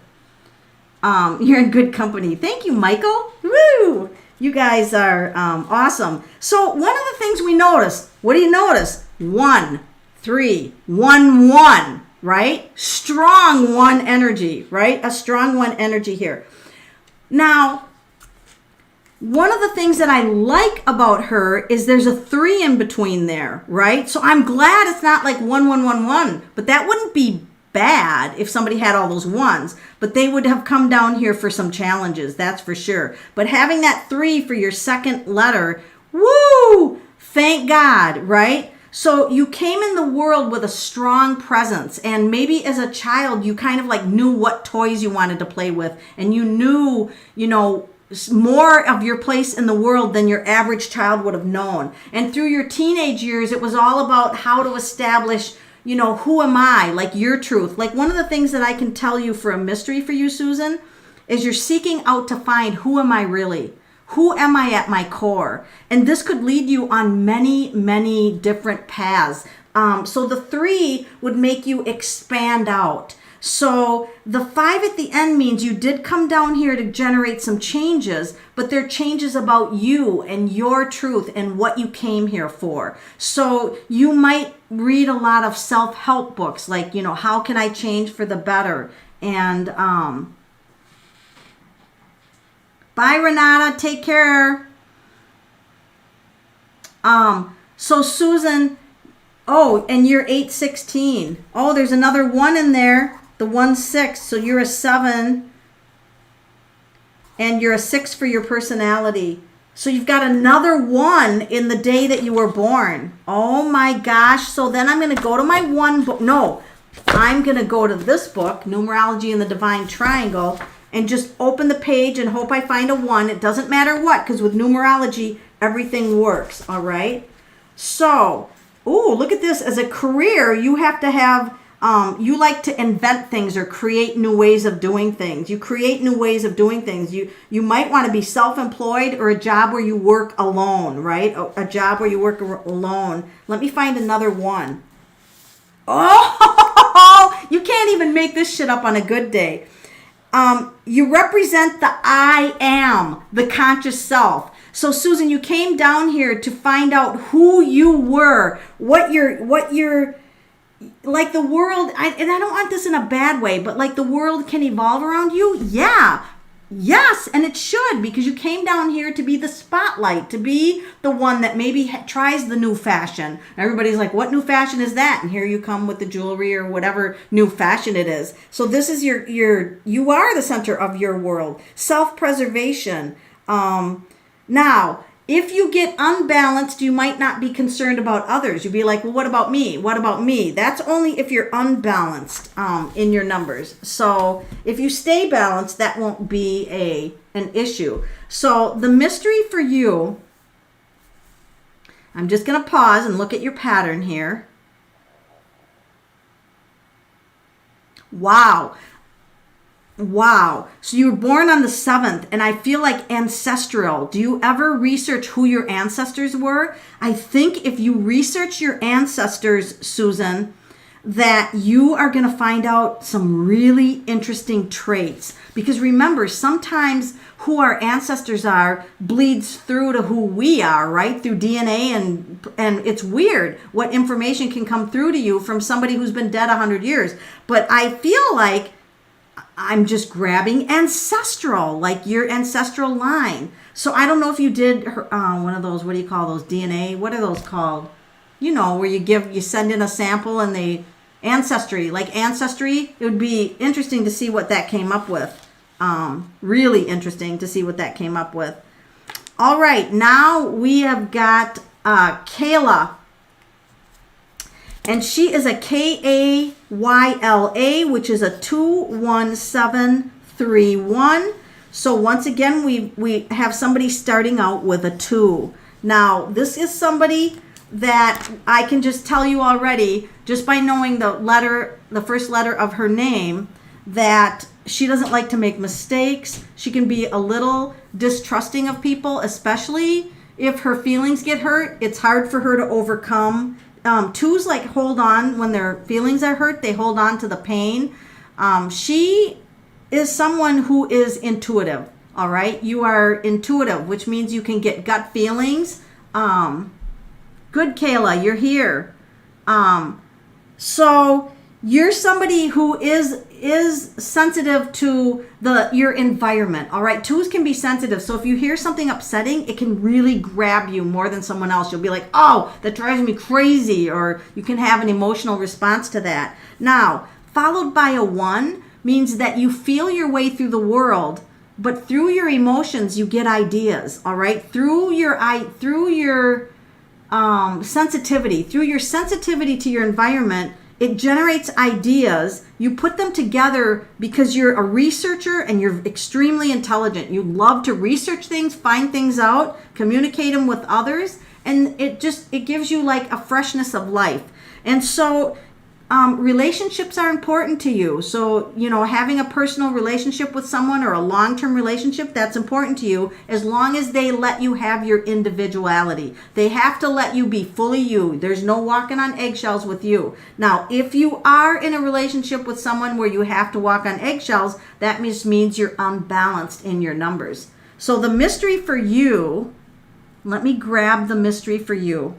Speaker 1: You're in good company. Thank you, Michael. Woo! You guys are awesome. So one of the things we notice, what do you notice? 1, 3, 1, 1, right? Strong 1 energy, right? A strong 1 energy here. Now, one of the things that I like about her is there's a 3 in between there, right? So I'm glad it's not like 1, 1, 1, 1, but that wouldn't be bad if somebody had all those 1s, but they would have come down here for some challenges, that's for sure. But having that 3 for your second letter, woo, thank God, right? So you came in the world with a strong presence, and maybe as a child you kind of like knew what toys you wanted to play with, and you knew, more of your place in the world than your average child would have known. And through your teenage years, it was all about how to establish, who am I? Like your truth. Like one of the things that I can tell you for a mystery for you, Susan, is you're seeking out to find who am I really? Who am I at my core? And this could lead you on many, many different paths. So the 3 would make you expand out. So the 5 at the end means you did come down here to generate some changes, but they're changes about you and your truth and what you came here for. So you might read a lot of self-help books, like, how can I change for the better? And bye, Renata. Take care. So Susan, and you're 816. Oh, there's another 1 in there. The 1, 6. So you're a 7. And you're a 6 for your personality. So you've got another 1 in the day that you were born. Oh my gosh. So then I'm going to go to my 1 book. No, I'm going to go to this book, Numerology and the Divine Triangle, and just open the page and hope I find a 1. It doesn't matter what, because with numerology, everything works. All right. So, look at this. As a career, you have to have, you like to invent things or create new ways of doing things. You create new ways of doing things. You might want to be self-employed or a job where you work alone, right? A job where you work alone. Let me find another 1. Oh, you can't even make this shit up on a good day. You represent the I am, the conscious self. So Susan, you came down here to find out who you were, what you're like the world, and I don't want this in a bad way, but like the world can evolve around you. Yeah. Yes, and it should, because you came down here to be the spotlight, to be the one that maybe tries the new fashion. Everybody's like, what new fashion is that? And here you come with the jewelry or whatever new fashion it is. So this is you are the center of your world. Self-preservation. Now, if you get unbalanced, you might not be concerned about others. You'd be like, well, what about me? What about me? That's only if you're unbalanced in your numbers. So if you stay balanced, that won't be an issue. So the mystery for you, I'm just going to pause and look at your pattern here. Wow. So you were born on the 7th, and I feel like ancestral. Do you ever research who your ancestors were? I think if you research your ancestors, Susan, that you are going to find out some really interesting traits. Because remember, sometimes who our ancestors are bleeds through to who we are, right? Through DNA, and it's weird what information can come through to you from somebody who's been dead 100 years. But I feel like I'm just grabbing ancestral, like your ancestral line. So I don't know if you did one of those, what do you call those, DNA? What are those called? Where you send in a sample and Ancestry. It would be interesting to see what that came up with. Really interesting to see what that came up with. All right, now we have got Kayla. And she is a Kayla, which is a 21731. So once again, we have somebody starting out with a 2. Now, this is somebody that I can just tell you already, just by knowing the first letter of her name, that she doesn't like to make mistakes. She can be a little distrusting of people, especially, if her feelings get hurt, it's hard for her to overcome. Twos like hold on when their feelings are hurt. They hold on to the pain. She is someone who is intuitive. All right. You are intuitive, which means you can get gut feelings. Good, Kayla, you're here. So you're somebody who is sensitive to your environment. All right. Twos can be sensitive. So if you hear something upsetting, it can really grab you more than someone else. You'll be like, oh, that drives me crazy. Or you can have an emotional response to that. Now, followed by a 1 means that you feel your way through the world, but through your emotions, you get ideas. All right. Through your sensitivity to your environment, it generates ideas. You put them together because you're a researcher and you're extremely intelligent. You love to research things, find things out, communicate them with others, and it gives you like a freshness of life. And so relationships are important to you. So, having a personal relationship with someone or a long-term relationship, that's important to you as long as they let you have your individuality. They have to let you be fully you. There's no walking on eggshells with you. Now, if you are in a relationship with someone where you have to walk on eggshells, that just means you're unbalanced in your numbers. So the mystery for you, let me grab the mystery for you.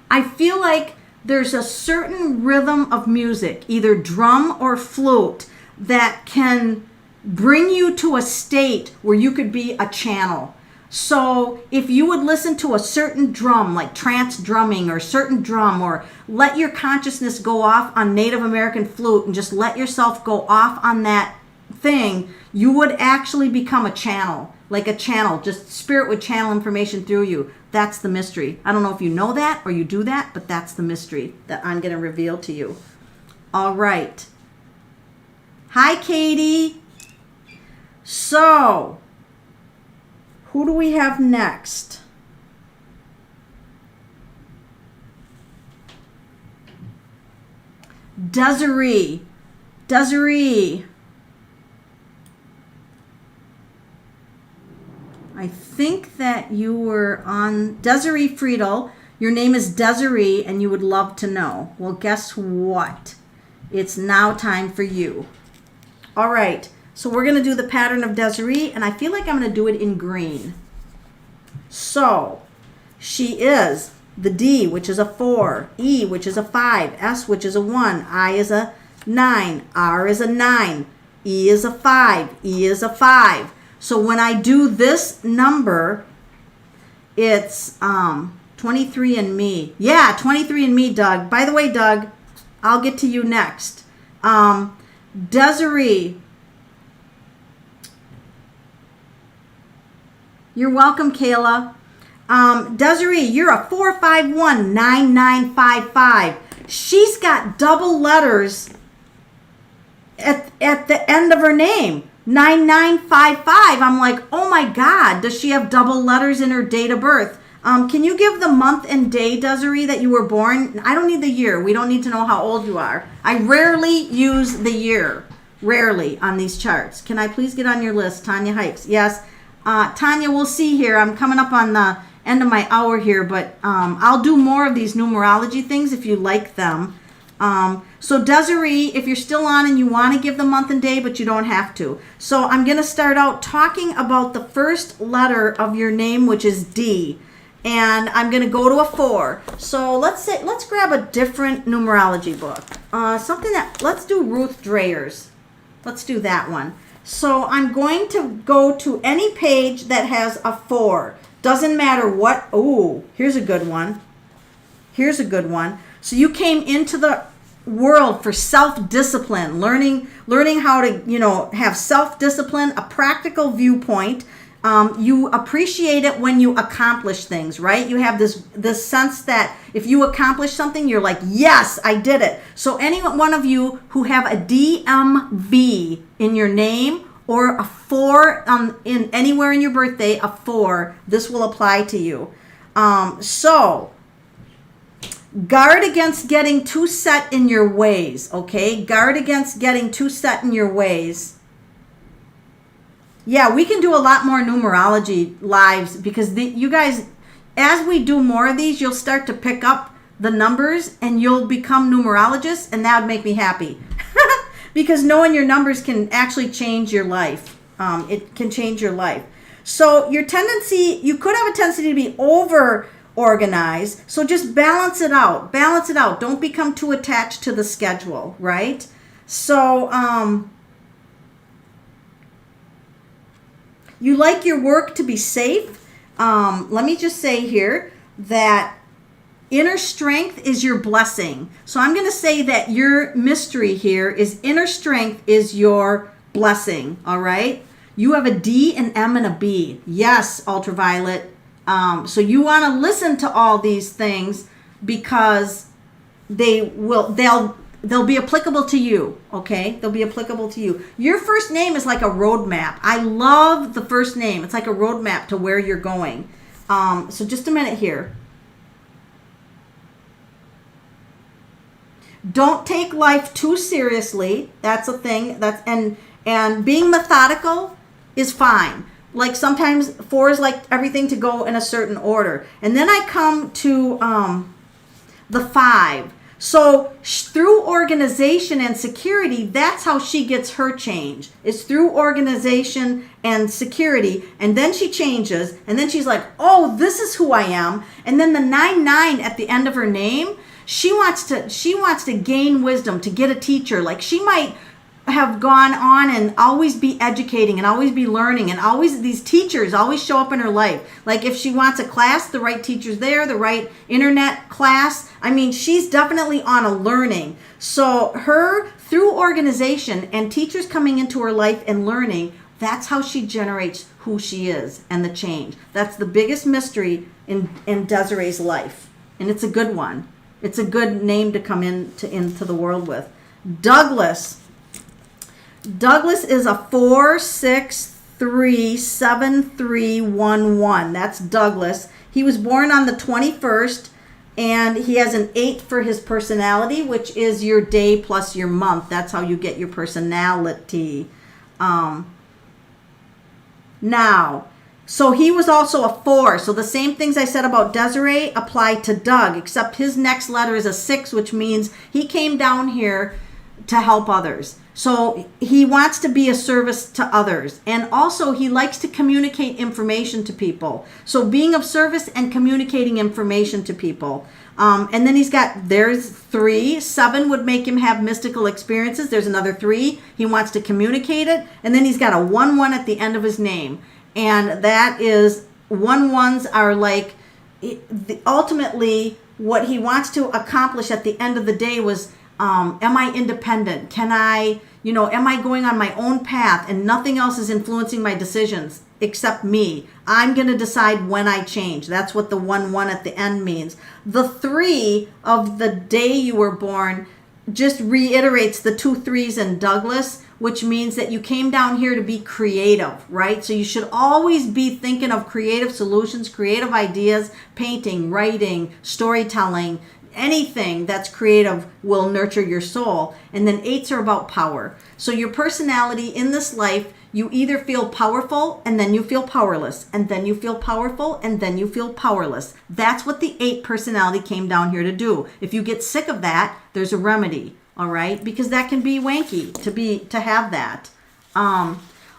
Speaker 1: I feel like there's a certain rhythm of music, either drum or flute, that can bring you to a state where you could be a channel. So if you would listen to a certain drum, like trance drumming or certain drum, or let your consciousness go off on Native American flute and just let yourself go off on that thing, you would actually become a channel. Like a channel, just spirit would channel information through you. That's the mystery. I don't know if you know that or you do that, but that's the mystery that I'm going to reveal to you. All right. Hi, Katie. So, who do we have next? Desiree. I think that you were on Desiree Friedel. Your name is Desiree and you would love to know. Well, guess what? It's now time for you. All right. So we're going to do the pattern of Desiree, and I feel like I'm going to do it in green. So she is the D, which is a 4, E, which is a 5, S, which is a 1, I is a 9, R is a 9, E is a 5, E is a 5. So when I do this number, it's 23andMe. Yeah, 23andMe, Doug. By the way, Doug, I'll get to you next. Desiree. You're welcome, Kayla. Desiree, you're a 4519955. She's got double letters at the end of her name. 9955. I'm like, oh my God, does she have double letters in her date of birth? Can you give the month and day, Desiree, that you were born? I don't need the year. We don't need to know how old you are. I rarely use the year, rarely on these charts. Can I please get on your list? Tanya Hikes. Yes. Tanya, we'll see here. I'm coming up on the end of my hour here, but I'll do more of these numerology things if you like them. So Desiree, if you're still on and you want to give the month and day, but you don't have to. So I'm going to start out talking about the first letter of your name, which is D. And I'm going to go to a 4. So let's grab a different numerology book. Let's do Ruth Dreyer's. Let's do that one. So I'm going to go to any page that has a 4. Doesn't matter what. Oh, here's a good one. So you came into the world for self-discipline, learning how to, have self-discipline, a practical viewpoint. You appreciate it when you accomplish things, right? You have this sense that if you accomplish something, you're like, yes, I did it. So any one of you who have a DMV in your name or a 4 in anywhere in your birthday, a 4, this will apply to you. So Guard against getting too set in your ways, okay? Guard against getting too set in your ways. Yeah, we can do a lot more numerology lives because you guys, as we do more of these, you'll start to pick up the numbers and you'll become numerologists, and that would make me happy. Because knowing your numbers can actually change your life. It can change your life. So you could have a tendency to be over organized. So just balance it out. Balance it out. Don't become too attached to the schedule, right? So you like your work to be safe. Let me just say here that inner strength is your blessing. So I'm going to say that your mystery here is inner strength is your blessing. All right. You have a D, an M, and a B. Yes, ultraviolet. So you want to listen to all these things because they'll be applicable to you. Okay. They'll be applicable to you. Your first name is like a roadmap. I love the first name. It's like a roadmap to where you're going. So just a minute here. Don't take life too seriously. That's a thing. And being methodical is fine. Like sometimes 4 is like everything to go in a certain order. And then I come to the 5. So through organization and security, that's how she gets her change. It's through organization and security. And then she changes. And then she's like, oh, this is who I am. And then the 9 at the end of her name, she wants to gain wisdom, to get a teacher. Like she might have gone on and always be educating and always be learning, and always these teachers always show up in her life. Like if she wants a class, the right teacher's there, the right internet class. I mean, she's definitely on a learning. So her, through organization and teachers coming into her life and learning, that's how she generates who she is and the change. That's the biggest mystery in Desiree's life. And it's a good one. It's a good name to come into the world with. Douglas. Douglas is a 4637311. That's Douglas. He was born on the 21st, and he has an 8 for his personality, which is your day plus your month. That's how you get your personality. Now, so he was also a 4. So the same things I said about Desiree apply to Doug, except his next letter is a 6, which means he came down here to help others. So he wants to be a service to others. And also he likes to communicate information to people. So being of service and communicating information to people. And then there's 3. 7 would make him have mystical experiences. There's another 3. He wants to communicate it. And then he's got a 1 at the end of his name. And that is 1s are like, ultimately what he wants to accomplish at the end of the day was, am I independent? Am I going on my own path and nothing else is influencing my decisions except me? I'm going to decide when I change. That's what the 1 at the end means. The 3 of the day you were born just reiterates the 2 3s in Douglas, which means that you came down here to be creative, right? So you should always be thinking of creative solutions, creative ideas, painting, writing, storytelling. Anything that's creative will nurture your soul. And then 8s are about power. So your personality in this life, you either feel powerful and then you feel powerless, and then you feel powerful and then you feel powerless. That's what the 8 personality came down here to do. If you get sick of that, there's a remedy, all right? Because that can be wanky to have that.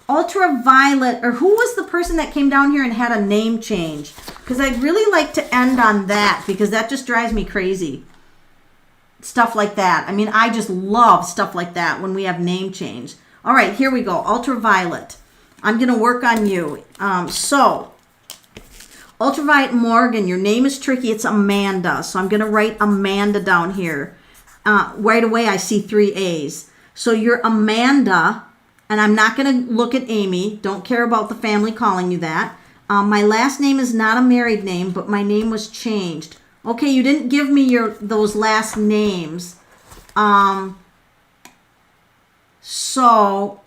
Speaker 1: Ultraviolet, or who was the person that came down here and had a name change? Because I'd really like to end on that, because that just drives me crazy. Stuff like that. I mean, I just love stuff like that when we have name change. All right, here we go. Ultraviolet. I'm going to work on you. So, Ultraviolet Morgan, your name is tricky. It's Amanda. So I'm going to write Amanda down here. Right away, I see 3 A's. So you're Amanda, and I'm not going to look at Amy. Don't care about the family calling you that. My last name is not a married name, but my name was changed. Okay, you didn't give me those last names. So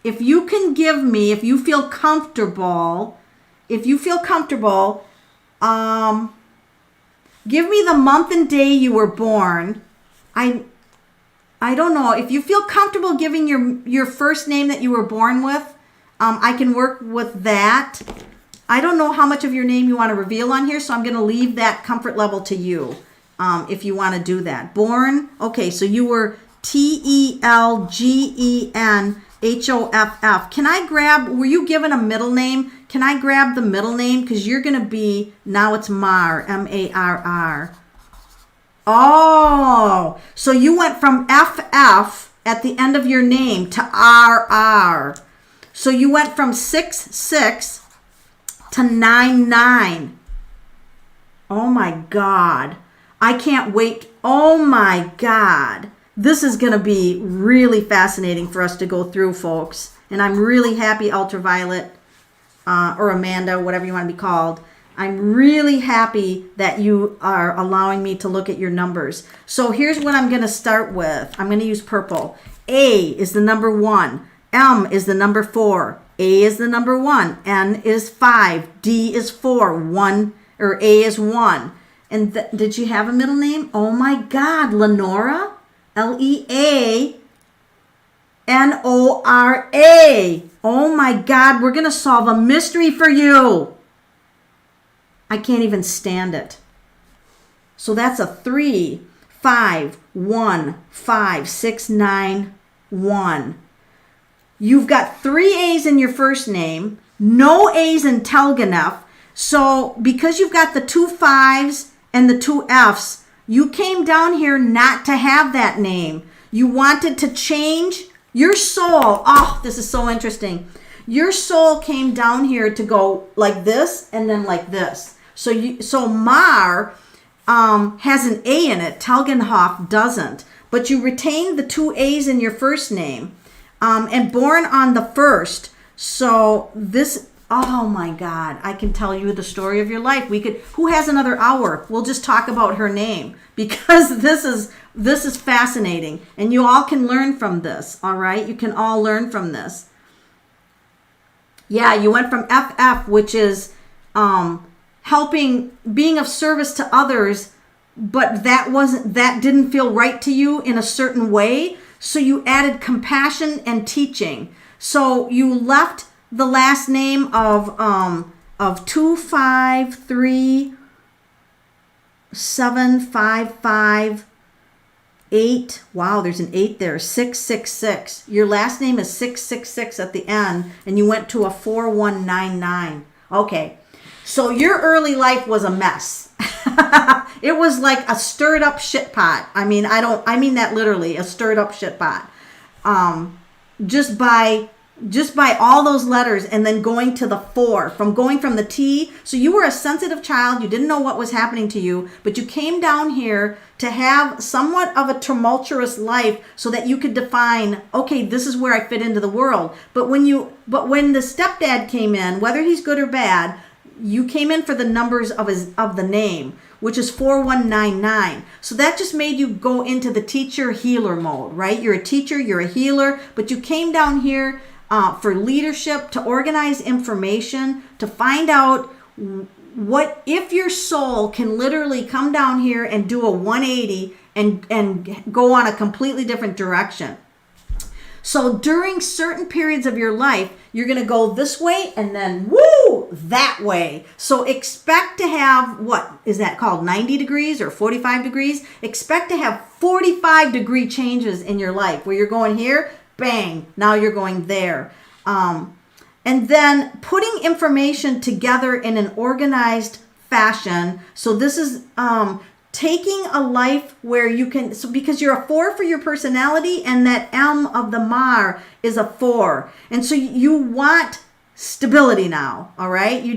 Speaker 1: if you can give me, if you feel comfortable, Give me the month and day you were born. I don't know. If you feel comfortable giving your first name that you were born with, I can work with that. I don't know how much of your name you want to reveal on here, so I'm going to leave that comfort level to you if you want to do that. Born, okay, so you were Telgenhoff. Can I grab, were you given a middle name? Can I grab the middle name? Because you're going to be, now it's Mar, M-A-R-R. Oh, so you went from FF at the end of your name to RR. So you went from 6-6 to 9-9. Oh my God. I can't wait. Oh my God. This is going to be really fascinating for us to go through, folks. And I'm really happy, Ultraviolet, or Amanda, whatever you want to be called. I'm really happy that you are allowing me to look at your numbers. So here's what I'm going to start with. I'm going to use purple. A is the number 1. M is the number 4. A is the number 1. N is 5. D is 4. 1 or A is 1. And did you have a middle name? Oh my God, Lenora? Leanora. Oh my God, we're going to solve a mystery for you. I can't even stand it. So that's a 3, 5, 1, 5, 6, 9, 1. You've got 3 A's in your first name, no A's in Telgenhoff. So because you've got the 2 5s and the 2 F's, you came down here not to have that name. You wanted to change your soul. Oh, this is so interesting. Your soul came down here to go like this and then like this. So Mar has an A in it. Telgenhoff doesn't. But you retained the 2 A's in your first name. And born on the 1st. So this, oh my God, I can tell you the story of your life. Who has another hour? We'll just talk about her name because this is fascinating. And you all can learn from this, all right? You can all learn from this. Yeah, you went from FF, which is helping, being of service to others, but that didn't feel right to you in a certain way. So you added compassion and teaching. So you left the last name of 2, 5, 3, 7, 5, 5, 8. Wow, there's an 8 there. 6, 6, 6. Your last name is 666 at the end, and you went to a 4199. Okay. So your early life was a mess. It was like a stirred up shit pot. I mean that literally, a stirred up shit pot. Just by all those letters and then going to the 4, going from the T. So you were a sensitive child. You didn't know what was happening to you, but you came down here to have somewhat of a tumultuous life so that you could define, okay, this is where I fit into the world. But when the stepdad came in, whether he's good or bad, you came in for the numbers of the name, which is 4199. So that just made you go into the teacher healer mode, right? You're a teacher, you're a healer, but you came down here for leadership, to organize information, to find out what if your soul can literally come down here and do a 180 and go on a completely different direction. So during certain periods of your life, you're going to go this way and then that way. So expect to have, what is that called, 90 degrees or 45 degrees? Expect to have 45 degree changes in your life where you're going here, bang, now you're going there. And then putting information together in an organized fashion. So this is taking a life where you can, so because you're a 4 for your personality, and that M of the Mar is a 4. And so you want stability now, all right? You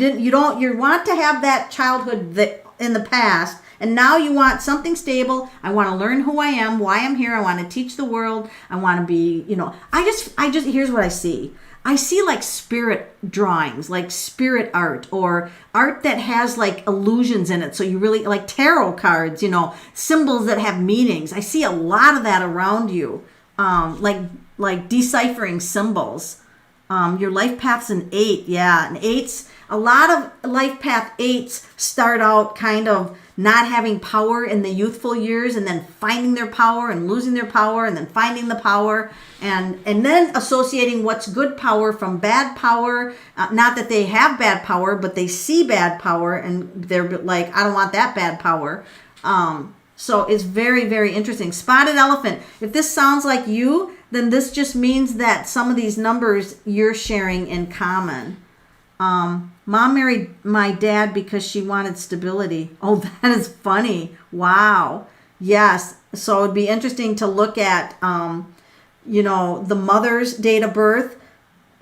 Speaker 1: want to have that childhood that in the past, and now you want something stable. I want to learn who I am, why I'm here. I want to teach the world. I want to be, I just here's what I see. I see like spirit drawings, like spirit art, or art that has like illusions in it. So you really like tarot cards, symbols that have meanings. I see a lot of that around you, like deciphering symbols. Your life path's an 8. Yeah, and 8s, a lot of life path 8s start out kind of not having power in the youthful years and then finding their power and losing their power and then finding the power and then associating what's good power from bad power. Not that they have bad power, but they see bad power and they're like, I don't want that bad power. So it's very, very interesting. Spotted elephant. If this sounds like you, then this just means that some of these numbers you're sharing in common. Mom married my dad because she wanted stability. Oh, that is funny. Wow. Yes. So it'd be interesting to look at, the mother's date of birth,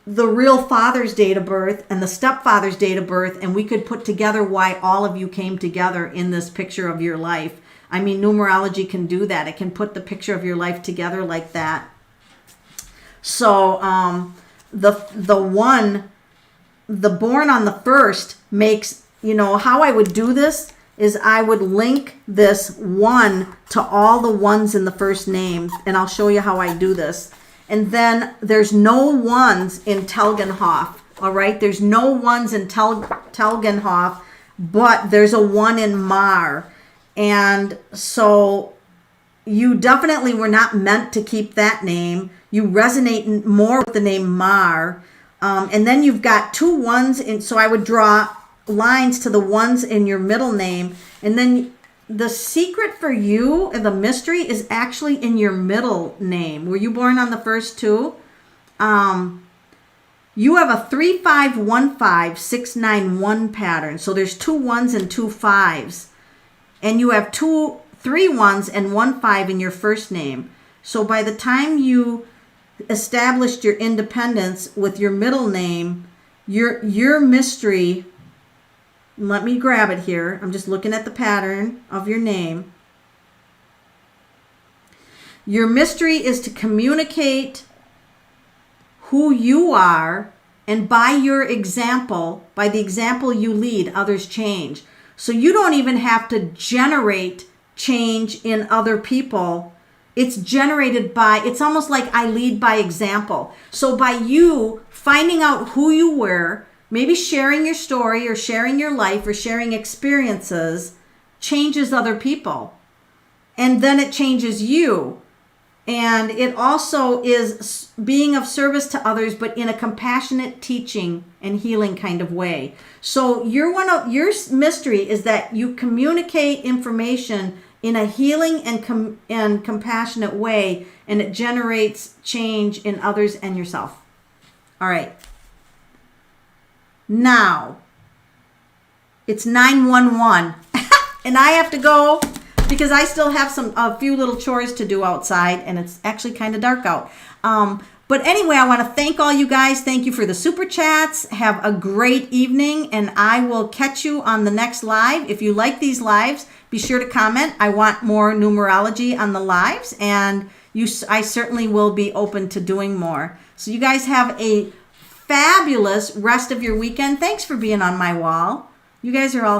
Speaker 1: the real father's date of birth, and the stepfather's date of birth, and we could put together why all of you came together in this picture of your life. I mean, numerology can do that. It can put the picture of your life together like that. So the born on the first makes, how I would do this is I would link this 1 to all the ones in the first name, and I'll show you how I do this. And then there's no ones in Telgenhof, all right? There's no ones in Telgenhof, but there's a 1 in Mar. And so you definitely were not meant to keep that name. You resonate more with the name Mar. And then you've got 2 ones in, so I would draw lines to the ones in your middle name. And then the secret for you, the mystery, is actually in your middle name. Were you born on the first 2? You have a 3-5-1-5-6-9-1 pattern. So there's 2 1s and 2 5s. And you have 3 1s and 1 5 in your first name. So by the time you established your independence with your middle name, your mystery, let me grab it here. I'm just looking at the pattern of your name. Your mystery is to communicate who you are, and by your example, by the example you lead, others change. So you don't even have to generate change in other people. It's generated by, it's almost like I lead by example. So by you finding out who you were, maybe sharing your story or sharing your life or sharing experiences, changes other people. And then it changes you. And it also is being of service to others, but in a compassionate teaching and healing kind of way. So your mystery is that you communicate information in a healing and compassionate way, and it generates change in others and yourself. All right. Now, it's 911, and I have to go because I still have a few little chores to do outside, and it's actually kind of dark out. But anyway, I want to thank all you guys. Thank you for the super chats. Have a great evening, and I will catch you on the next live. If you like these lives, be sure to comment. I want more numerology on the lives, and I certainly will be open to doing more. So you guys have a fabulous rest of your weekend. Thanks for being on my wall. You guys are all